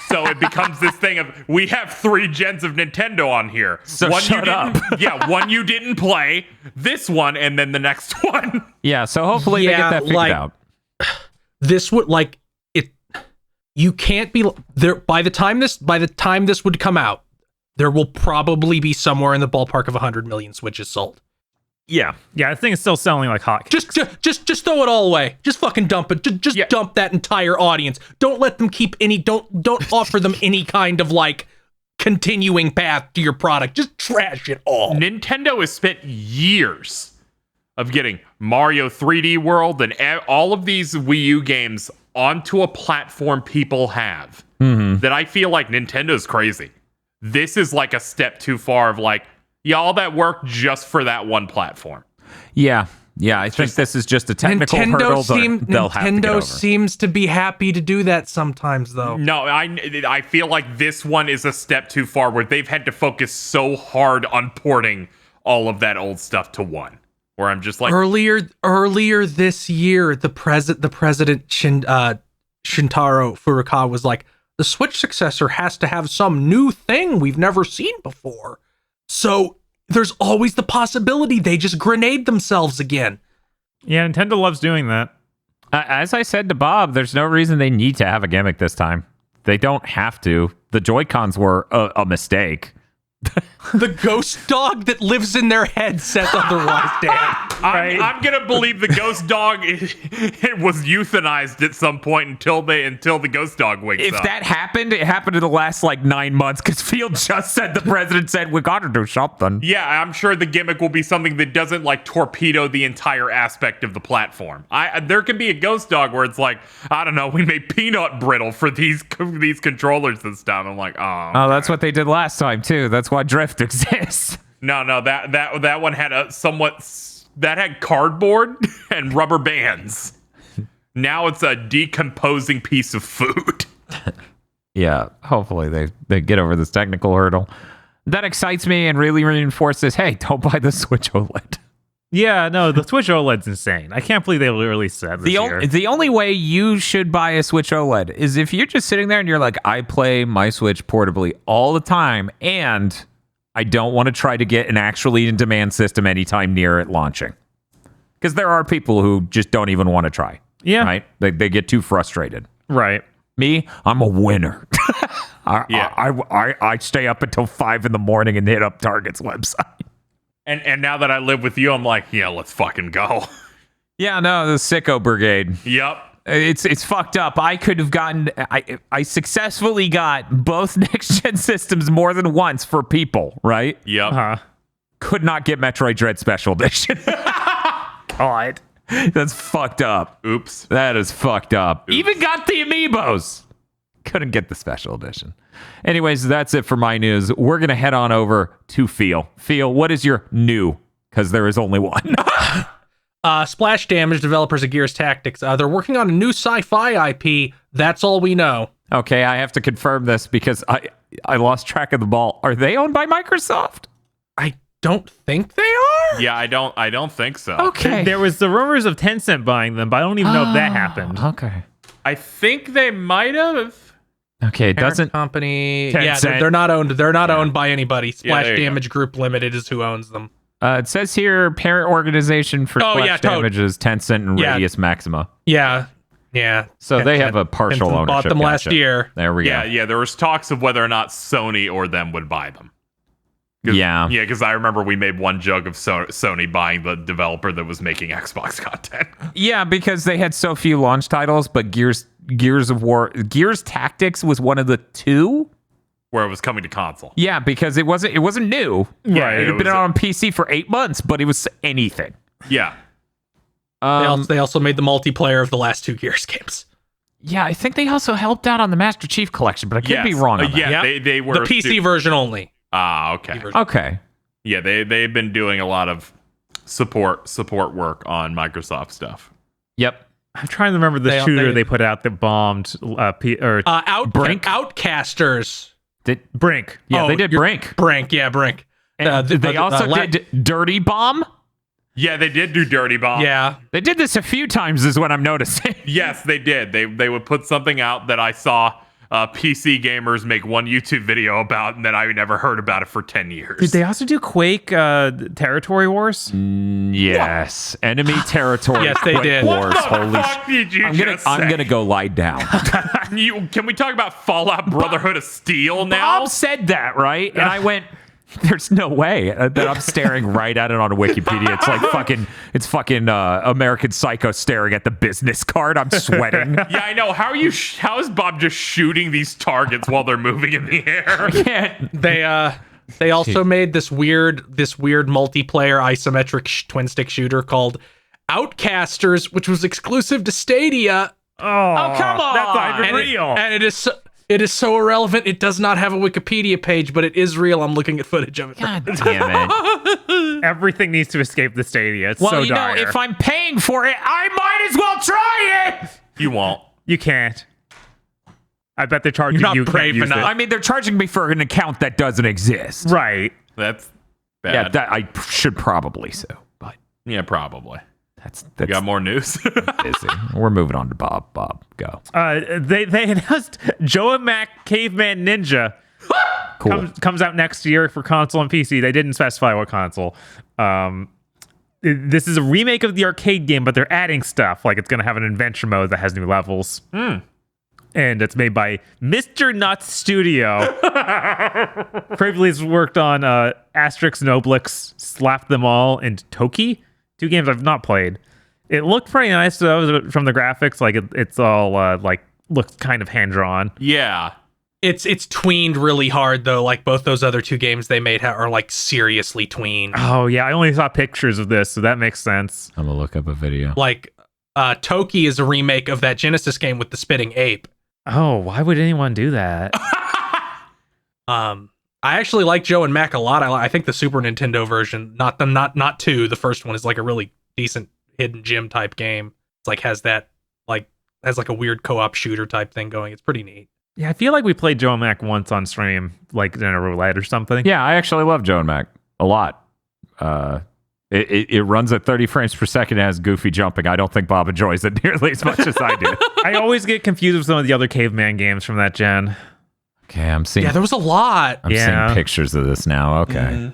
So So it becomes this thing of, we have 3 gens of Nintendo on here. So one shut up. one you didn't play, this one, and then the next one. Yeah, so hopefully they get that figured out. This would like it. You can't be there by the time this would come out. There will probably be somewhere in the ballpark of 100 million Switches sold. Yeah, I think it's still selling like hotcakes. Just throw it all away. Just fucking dump it. Just dump that entire audience. Don't let them keep any. Don't offer them any kind of like continuing path to your product. Just trash it all. Nintendo has spent years of getting Mario 3D World and all of these Wii U games onto a platform people have. That I feel like Nintendo's crazy. This is like a step too far of like, all that work just for that one platform. Yeah, I think this is just a technical hurdle they'll have to get over. Nintendo seems to be happy to do that sometimes, though. No, I feel like this one is a step too far where they've had to focus so hard on porting all of that old stuff to one. Where I'm just like, earlier this year, the president Shintaro Furukawa was like, the Switch successor has to have some new thing we've never seen before. So there's always the possibility they just grenade themselves again. Yeah, Nintendo loves doing that. As I said to Bob, there's no reason they need to have a gimmick this time. They don't have to. The Joy-Cons were a mistake. The ghost dog that lives in their head says otherwise, Dan. I'm gonna believe the ghost dog it was euthanized at some point until the ghost dog wakes up. If that happened, it happened in the last like 9 months because Field just said the president said we gotta do something. Yeah, I'm sure the gimmick will be something that doesn't like torpedo the entire aspect of the platform. There could be a ghost dog where it's like, I don't know, we made peanut brittle for these controllers this time. I'm like, oh, that's what they did last time too. That's why Drift exists. No, that one had that had cardboard and rubber bands. Now it's a decomposing piece of food. Yeah, hopefully they get over this technical hurdle. That excites me and really reinforces, hey, don't buy the Switch OLED. Yeah, no, the Switch OLED's insane. I can't believe they released that this year. The only way you should buy a Switch OLED is if you're just sitting there and you're like, I play my Switch portably all the time, and I don't want to try to get an actually in-demand system anytime near it launching. Because there are people who just don't even want to try. Yeah. Right? They get too frustrated. Right. Me, I'm a winner. I stay up until 5 a.m. and hit up Target's website. And now that I live with you, I'm like, yeah, let's fucking go. Yeah, no, the sicko brigade. Yep. It's fucked up. I could have gotten... I successfully got both next-gen systems more than once for people, right? Yep. Uh-huh. Could not get Metroid Dread Special Edition. God. That's fucked up. Oops. That is fucked up. Even got the amiibos. Couldn't get the special edition. Anyways, that's it for my news. We're going to head on over to Feel. Feel, what is your new? Because there is only one. Splash Damage, developers of Gears Tactics. They're working on a new sci-fi IP. That's all we know. Okay, I have to confirm this because I lost track of the ball. Are they owned by Microsoft? I don't think they are. Yeah, I don't think so. Okay. There was the rumors of Tencent buying them, but I don't even know if that happened. Okay. I think they might have. Okay, it doesn't... Company. Tencent. Yeah, they're not owned. They're not owned by anybody. Splash there you Damage Group Limited is who owns them. It says here parent organization for Splash Damage is Tencent and Radius Maxima. Yeah. So they have a partial Tencent ownership. bought them last year. There we go. Yeah, there was talks of whether or not Sony or them would buy them. Yeah, because I remember we made one joke of Sony buying the developer that was making Xbox content. Yeah, because they had so few launch titles, but Gears Tactics was one of the two where it was coming to console. Yeah, because it wasn't new. Yeah, it had been on PC for 8 months, but it was anything. Yeah. They also made the multiplayer of the last 2 Gears games. Yeah, I think they also helped out on the Master Chief Collection, but I could be wrong on that. Yeah, they were the PC version only. Ah, okay. Okay. Yeah, they've been doing a lot of support work on Microsoft stuff. Yep. I'm trying to remember the shooter they put out that bombed Brink? Outcasters. Brink. Yeah, they did Brink. Brink. They also did Dirty Bomb. Yeah, they did do Dirty Bomb. Yeah. They did this a few times is what I'm noticing. Yes, they did. They would put something out that I saw PC gamers make one YouTube video about, and then I never heard about it for 10 years. Did they also do Quake Territory Wars? Yes. Enemy territory. Yes, they Quake did. Wars. What the Holy fuck did you just say? I'm gonna go lie down. Can we talk about Fallout Brotherhood of Steel now? Bob said that, right? And I went, there's no way that I'm staring right at it on Wikipedia. It's like fucking American Psycho staring at the business card. I'm sweating. Yeah, I know. How is Bob just shooting these targets while they're moving in the air? They also made this weird multiplayer isometric twin stick shooter called Outcasters, which was exclusive to Stadia. Oh, come on. That's not even real. And it is so irrelevant. It does not have a Wikipedia page, but it is real. I'm looking at footage of it. God damn it. Everything needs to escape the Stadia. It's so Well, you know, dire. if I'm paying for it, I might as well try it. You won't. You can't. I bet they're charging You're not you. Can't brave use enough. it. I mean, they're charging me for an account that doesn't exist. Right. That's bad. Yeah, that I should probably so, but Yeah, probably. that's You got more news? busy. We're moving on to Bob. Bob, go. They announced Joe and Mac Caveman Ninja Cool. comes out next year for console and PC. They didn't specify what console. This is a remake of the arcade game, but they're adding stuff. Like it's going to have an adventure mode that has new levels. And it's made by Mr. Nuts Studio. Previously worked on Asterix and Obelix, Slap Them All, and Toki. 2 games I've not played. It looked pretty nice though, from the graphics. Like it's all like looks kind of hand drawn. Yeah. It's tweened really hard though. Like both those other 2 games they made are like seriously tweened. Oh yeah, I only saw pictures of this, so that makes sense. I'm gonna look up a video. Like Toki is a remake of that Genesis game with the spitting ape. Oh, why would anyone do that? I actually like Joe and Mac a lot. I think the Super Nintendo version, not 2, the first one is like a really decent hidden gem type game. It's like has like a weird co-op shooter type thing going. It's pretty neat. Yeah, I feel like we played Joe and Mac once on stream, like in a roulette or something. Yeah, I actually love Joe and Mac a lot. It runs at 30 frames per second and has goofy jumping. I don't think Bob enjoys it nearly as much as I do. I always get confused with some of the other Caveman games from that gen. Okay, I'm seeing. Yeah, there was a lot. I'm Yeah. seeing pictures of this now. Okay.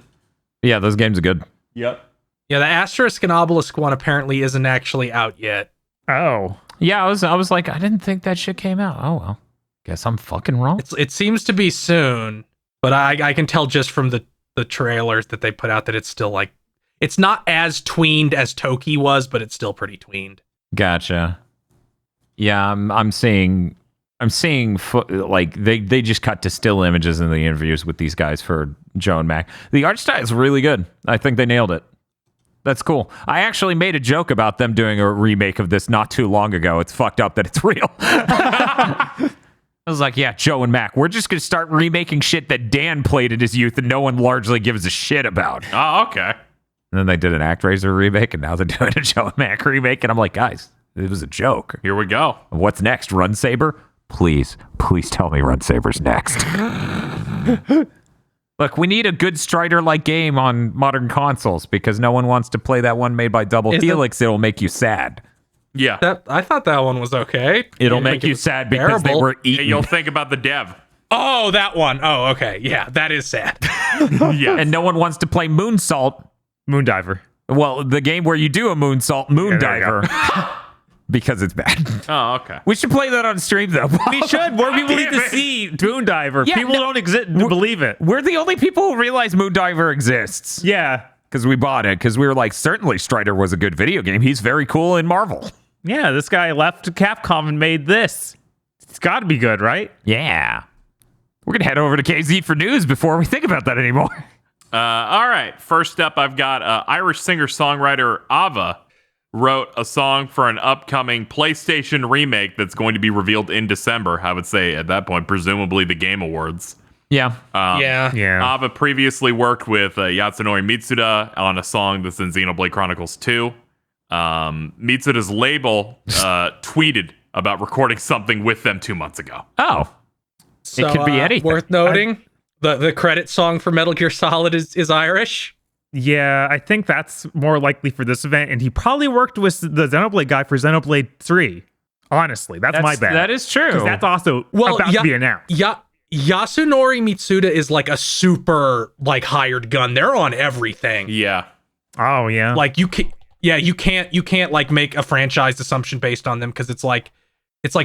Yeah, those games are good. Yep. Yeah, the Asterisk and Obelisk one apparently isn't actually out yet. Oh. Yeah, I was like, I didn't think that shit came out. Oh well. Guess I'm fucking wrong. It seems to be soon, but I can tell just from the trailers that they put out that it's still like it's not as tweened as Toki was, but it's still pretty tweened. Gotcha. Yeah, I'm seeing like they just cut to still images in the interviews with these guys for Joe and Mac. The art style is really good. I think they nailed it. That's cool. I actually made a joke about them doing a remake of this not too long ago. It's fucked up that it's real. I was like, yeah, Joe and Mac, we're just going to start remaking shit that Dan played in his youth and no one largely gives a shit about. Oh, okay. And then they did an ActRaiser remake, and now they're doing a Joe and Mac remake. And I'm like, guys, it was a joke. Here we go. What's next? Run Saber? Please tell me Run Saber's next. Look, we need a good Strider-like game on modern consoles because no one wants to play that one made by Double Helix. It'll make you sad. Yeah. I thought that one was okay. It'll make you sad because they were Hey, eaten. you'll think about the dev. Oh, that one. Oh, okay. Yeah, that is sad. Yeah. And no one wants to play Moonsault. Moondiver. Well, the game where you do a moonsault, Moondiver. Because it's bad. Oh, okay. We should play that on stream, though. We should. More people need to see Moondiver. Yeah, People don't believe it. We're the only people who realize Moondiver exists. Yeah. Because we bought it. Because we were like, certainly Strider was a good video game. He's very cool in Marvel. Yeah, this guy left Capcom and made this. It's got to be good, right? Yeah. We're going to head over to KZ for news before we think about that anymore. All right. First up, I've got Irish singer-songwriter Ava wrote a song for an upcoming PlayStation remake that's going to be revealed in December. I would say at that point, presumably the Game Awards. Yeah. Yeah. Ava previously worked with Yasunori Mitsuda on a song that's in Xenoblade Chronicles 2. Mitsuda's label tweeted about recording something with them 2 months ago. Oh. So, It could be anything. Worth noting, the credit song for Metal Gear Solid is Irish. Yeah, I think that's more likely for this event. And he probably worked with the Xenoblade guy for Xenoblade 3. Honestly, that's my bad. That is true. Because that's also about to be announced. Yasunori Mitsuda is like a super like hired gun. They're on everything. Yeah. Oh yeah. Like you can't like make a franchise assumption based on them because it's like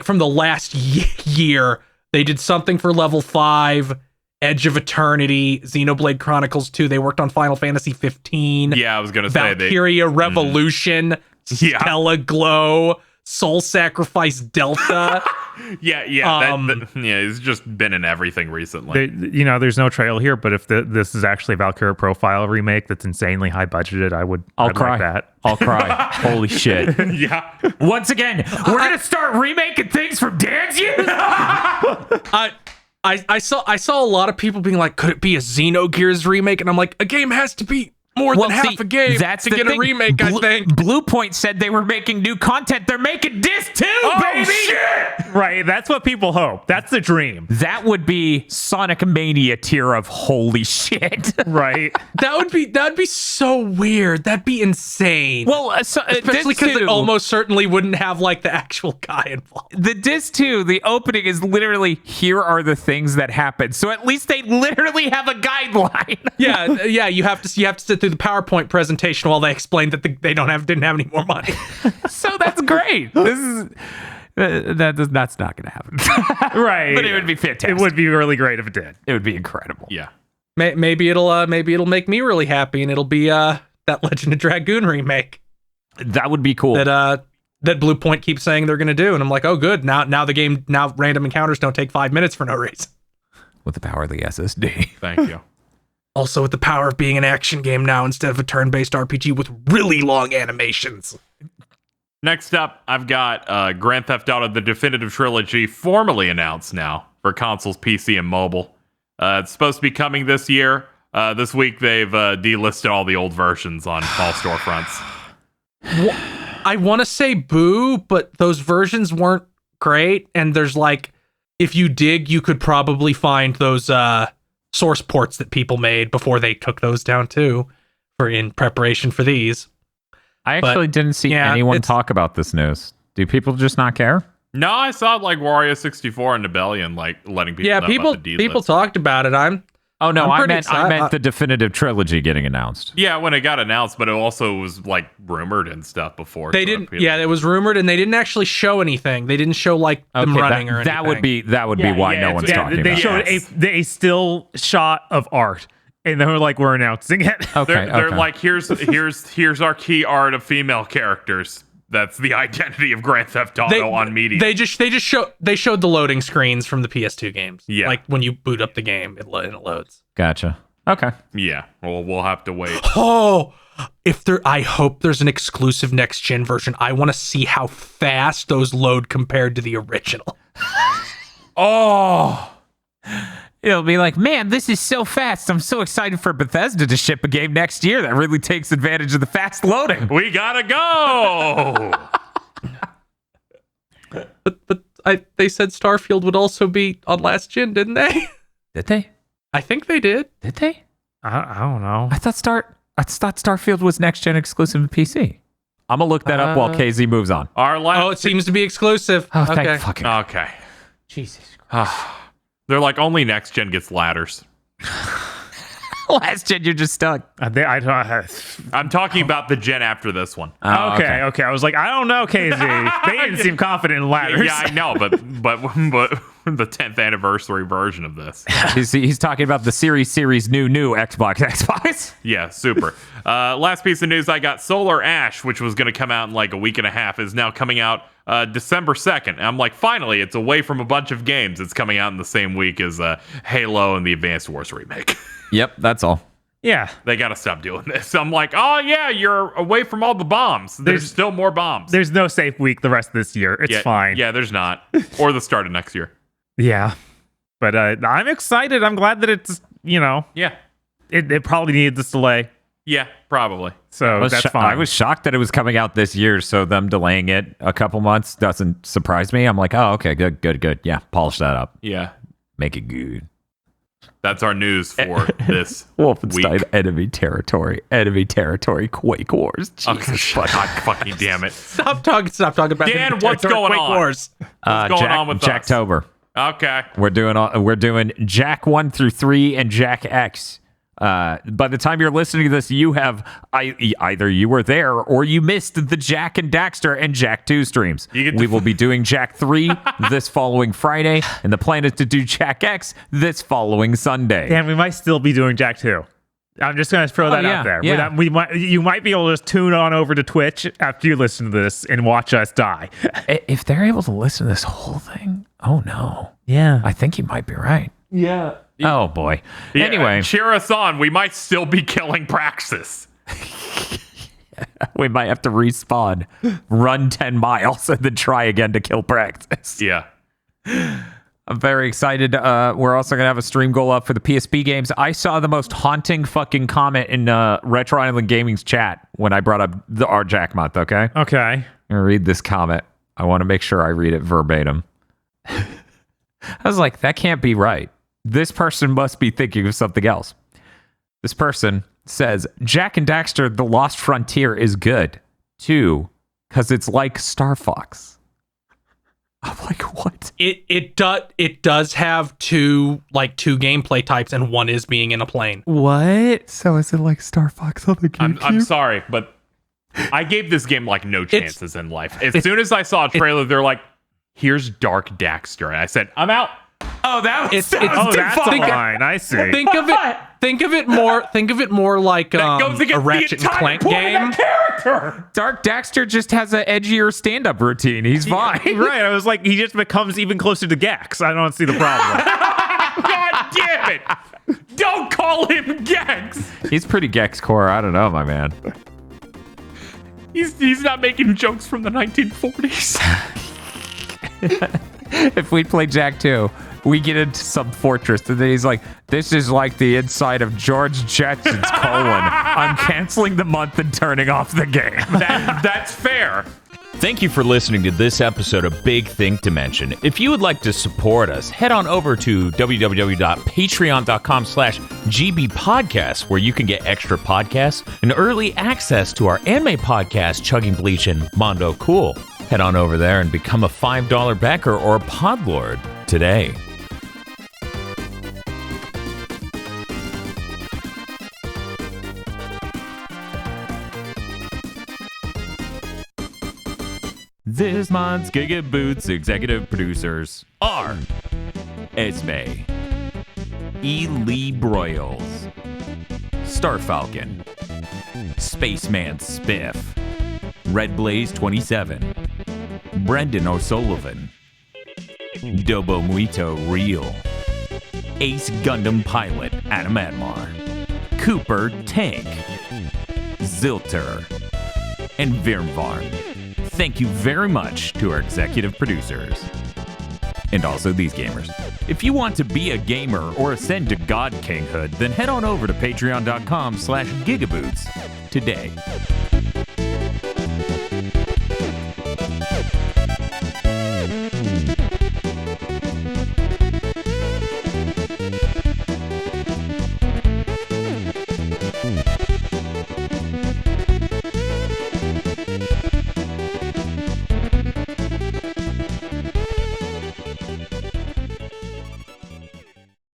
from the last year they did something for Level 5, Edge of Eternity, Xenoblade Chronicles 2. They worked on Final Fantasy 15. Yeah, I was gonna say Valkyria Revolution, Stella Glow, Soul Sacrifice Delta. Yeah, it's just been in everything recently. There's no trail here, but if this is actually a Valkyria Profile remake that's insanely high budgeted, I'd cry. like that. I'll cry. Holy shit. Yeah. Once again, we're going to start remaking things from Dan's years? I saw a lot of people being like, could it be a Xenogears remake? And I'm like, a game has to be more than half a game to get a remake, I think. Bluepoint said they were making new content. They're making Disc 2, baby! Shit! Right, that's what people hope. That's the dream. That would be Sonic Mania tier of holy shit. Right. That would be so weird. That'd be insane. Well, especially because it almost certainly wouldn't have like the actual guy involved. The Disc 2, the opening is literally, here are the things that happen. So at least they literally have a guideline. Yeah, you have to sit through the PowerPoint presentation while they explain that they didn't have any more money. So that's great. This is that's not going to happen. Right. But it would be fantastic. It would be really great if it did. It would be incredible. Yeah. Maybe it'll make me really happy, and it'll be that Legend of Dragoon remake. That would be cool. That Bluepoint keeps saying they're going to do, and I'm like, oh, good. Now random encounters don't take 5 minutes for no reason. With the power of the SSD. Thank you. Also, with the power of being an action game now instead of a turn-based RPG with really long animations. Next up, I've got Grand Theft Auto: The Definitive Trilogy, formally announced now for consoles, PC, and mobile. It's supposed to be coming this year. This week, they've delisted all the old versions on all storefronts. I want to say boo, but those versions weren't great. And there's like, if you dig, you could probably find those source ports that people made before they took those down too, in preparation for these. I actually didn't see anyone talk about this news. Do people just not care? No, I saw like Wario 64 and Nebellion like letting people know about the people talked about it. I meant the Definitive Trilogy getting announced. Yeah, when it got announced, but it also was like rumored and stuff before. They didn't. Yeah, it was rumored, and they didn't actually show anything. They didn't show like them running or anything. That would be why no one's talking they about it. showed a still shot of art, and they were like, "We're announcing it." They're like, "Here's our key art of female characters." That's the identity of Grand Theft Auto on media. They showed the loading screens from the PS2 games. Yeah, like when you boot up the game, it loads. Gotcha. Okay. Yeah. Well, we'll have to wait. Oh, I hope there's an exclusive next gen version. I want to see how fast those load compared to the original. Oh. It'll be like, man, this is so fast. I'm so excited for Bethesda to ship a game next year that really takes advantage of the fast loading. We gotta go. but they said Starfield would also be on last gen, didn't they? Did they? I think they did. Did they? I don't know. I thought Starfield was next gen exclusive to PC. I'm gonna look that up while KZ moves on. It seems to be exclusive. Oh, thank fucking God. Okay. Jesus Christ. They're like, only next gen gets ladders. Last gen, you're just stuck. I'm talking about the gen after this one. Okay. I was like, I don't know, KZ. They didn't seem confident in ladders. Yeah, I know, but the 10th anniversary version of this. He's talking about the series new Xbox. Yeah, super. Last piece of news I got: Solar Ash, which was going to come out in like a week and a half, is now coming out December 2nd. And I'm like, finally, it's away from a bunch of games. It's coming out in the same week as Halo and the Advanced Wars remake. Yep, that's all. Yeah. They got to stop doing this. I'm like, oh, yeah, you're away from all the bombs. There's still more bombs. There's no safe week the rest of this year. It's fine. Yeah, there's not. Or the start of next year. Yeah. But I'm excited. I'm glad that it's, Yeah. It probably needed this delay. Yeah, probably. So that's fine. I was shocked that it was coming out this year, so them delaying it a couple months doesn't surprise me. I'm like, oh, okay, good. Yeah, polish that up. Yeah. Make it good. That's our news for this Wolfenstein week. enemy territory, Quake Wars. Jesus God fucking damn it. Stop talking about Dan, enemy what's territory, going Quake on? Wars. What's going on with us? Jacktober. Okay. We're doing Jak 1 through 3 and Jak X. By the time you're listening to this, you have either you were there or you missed the Jak and Daxter and Jak 2 streams. We will be doing Jak 3 this following Friday, and the plan is to do Jak X this following Sunday. And we might still be doing Jak 2. I'm just going to throw that out there. Yeah. You might be able to just tune on over to Twitch after you listen to this and watch us die. If they're able to listen to this whole thing, oh no. Yeah. I think you might be right. Yeah. Oh boy. Yeah, Anyway, cheer us on. We might still be killing Praxis. we might have to respawn, run 10 miles, and then try again to kill Praxis. Yeah. I'm very excited. We're also going to have a stream goal up for the PSP games. I saw the most haunting fucking comment in Retro Island Gaming's chat when I brought up our Jak month, okay? Okay. I'm going to read this comment. I want to make sure I read it verbatim. I was like, that can't be right. This person must be thinking of something else. This person says, Jak and Daxter, The Lost Frontier is good. 2, because it's like Star Fox. I'm like, what? It does have two gameplay types, and one is being in a plane. What? So is it like Star Fox on the GameCube? I'm sorry, but I gave this game like no chances in life. As soon as I saw a trailer, they're like, here's Dark Daxter. And I said, I'm out. Oh, that was That's fine. I see. Think of it more like Goes a against Ratchet the and entire Clank point game. of that character. Dark Daxter just has an edgier stand-up routine. He's fine. Right. I was like, he just becomes even closer to Gex. I don't see the problem. God damn it. Don't call him Gex. He's pretty Gex core. I don't know, my man. He's not making jokes from the 1940s. If we play Jak 2, we get into some fortress, and then he's like, this is like the inside of George Jetson's colon. I'm canceling the month and turning off the game. That's fair. Thank you for listening to this episode of Big Think Dimension. If you would like to support us, head on over to www.patreon.com/gbpodcast, where you can get extra podcasts and early access to our anime podcast, Chugging Bleach and Mondo Cool. Head on over there and become a $5 backer or a podlord today. This month's Giga Boots executive producers are Esme, E. Lee Broyles, Star Falcon, Spaceman Spiff, Red Blaze 27, Brendan O'Sullivan, Dobo Muito Real, Ace Gundam Pilot Adam Admar, Cooper Tank, Zilter, and Virmvarm. Thank you very much to our executive producers. And also these gamers. If you want to be a gamer or ascend to God Kinghood, then head on over to patreon.com/gigaboots today.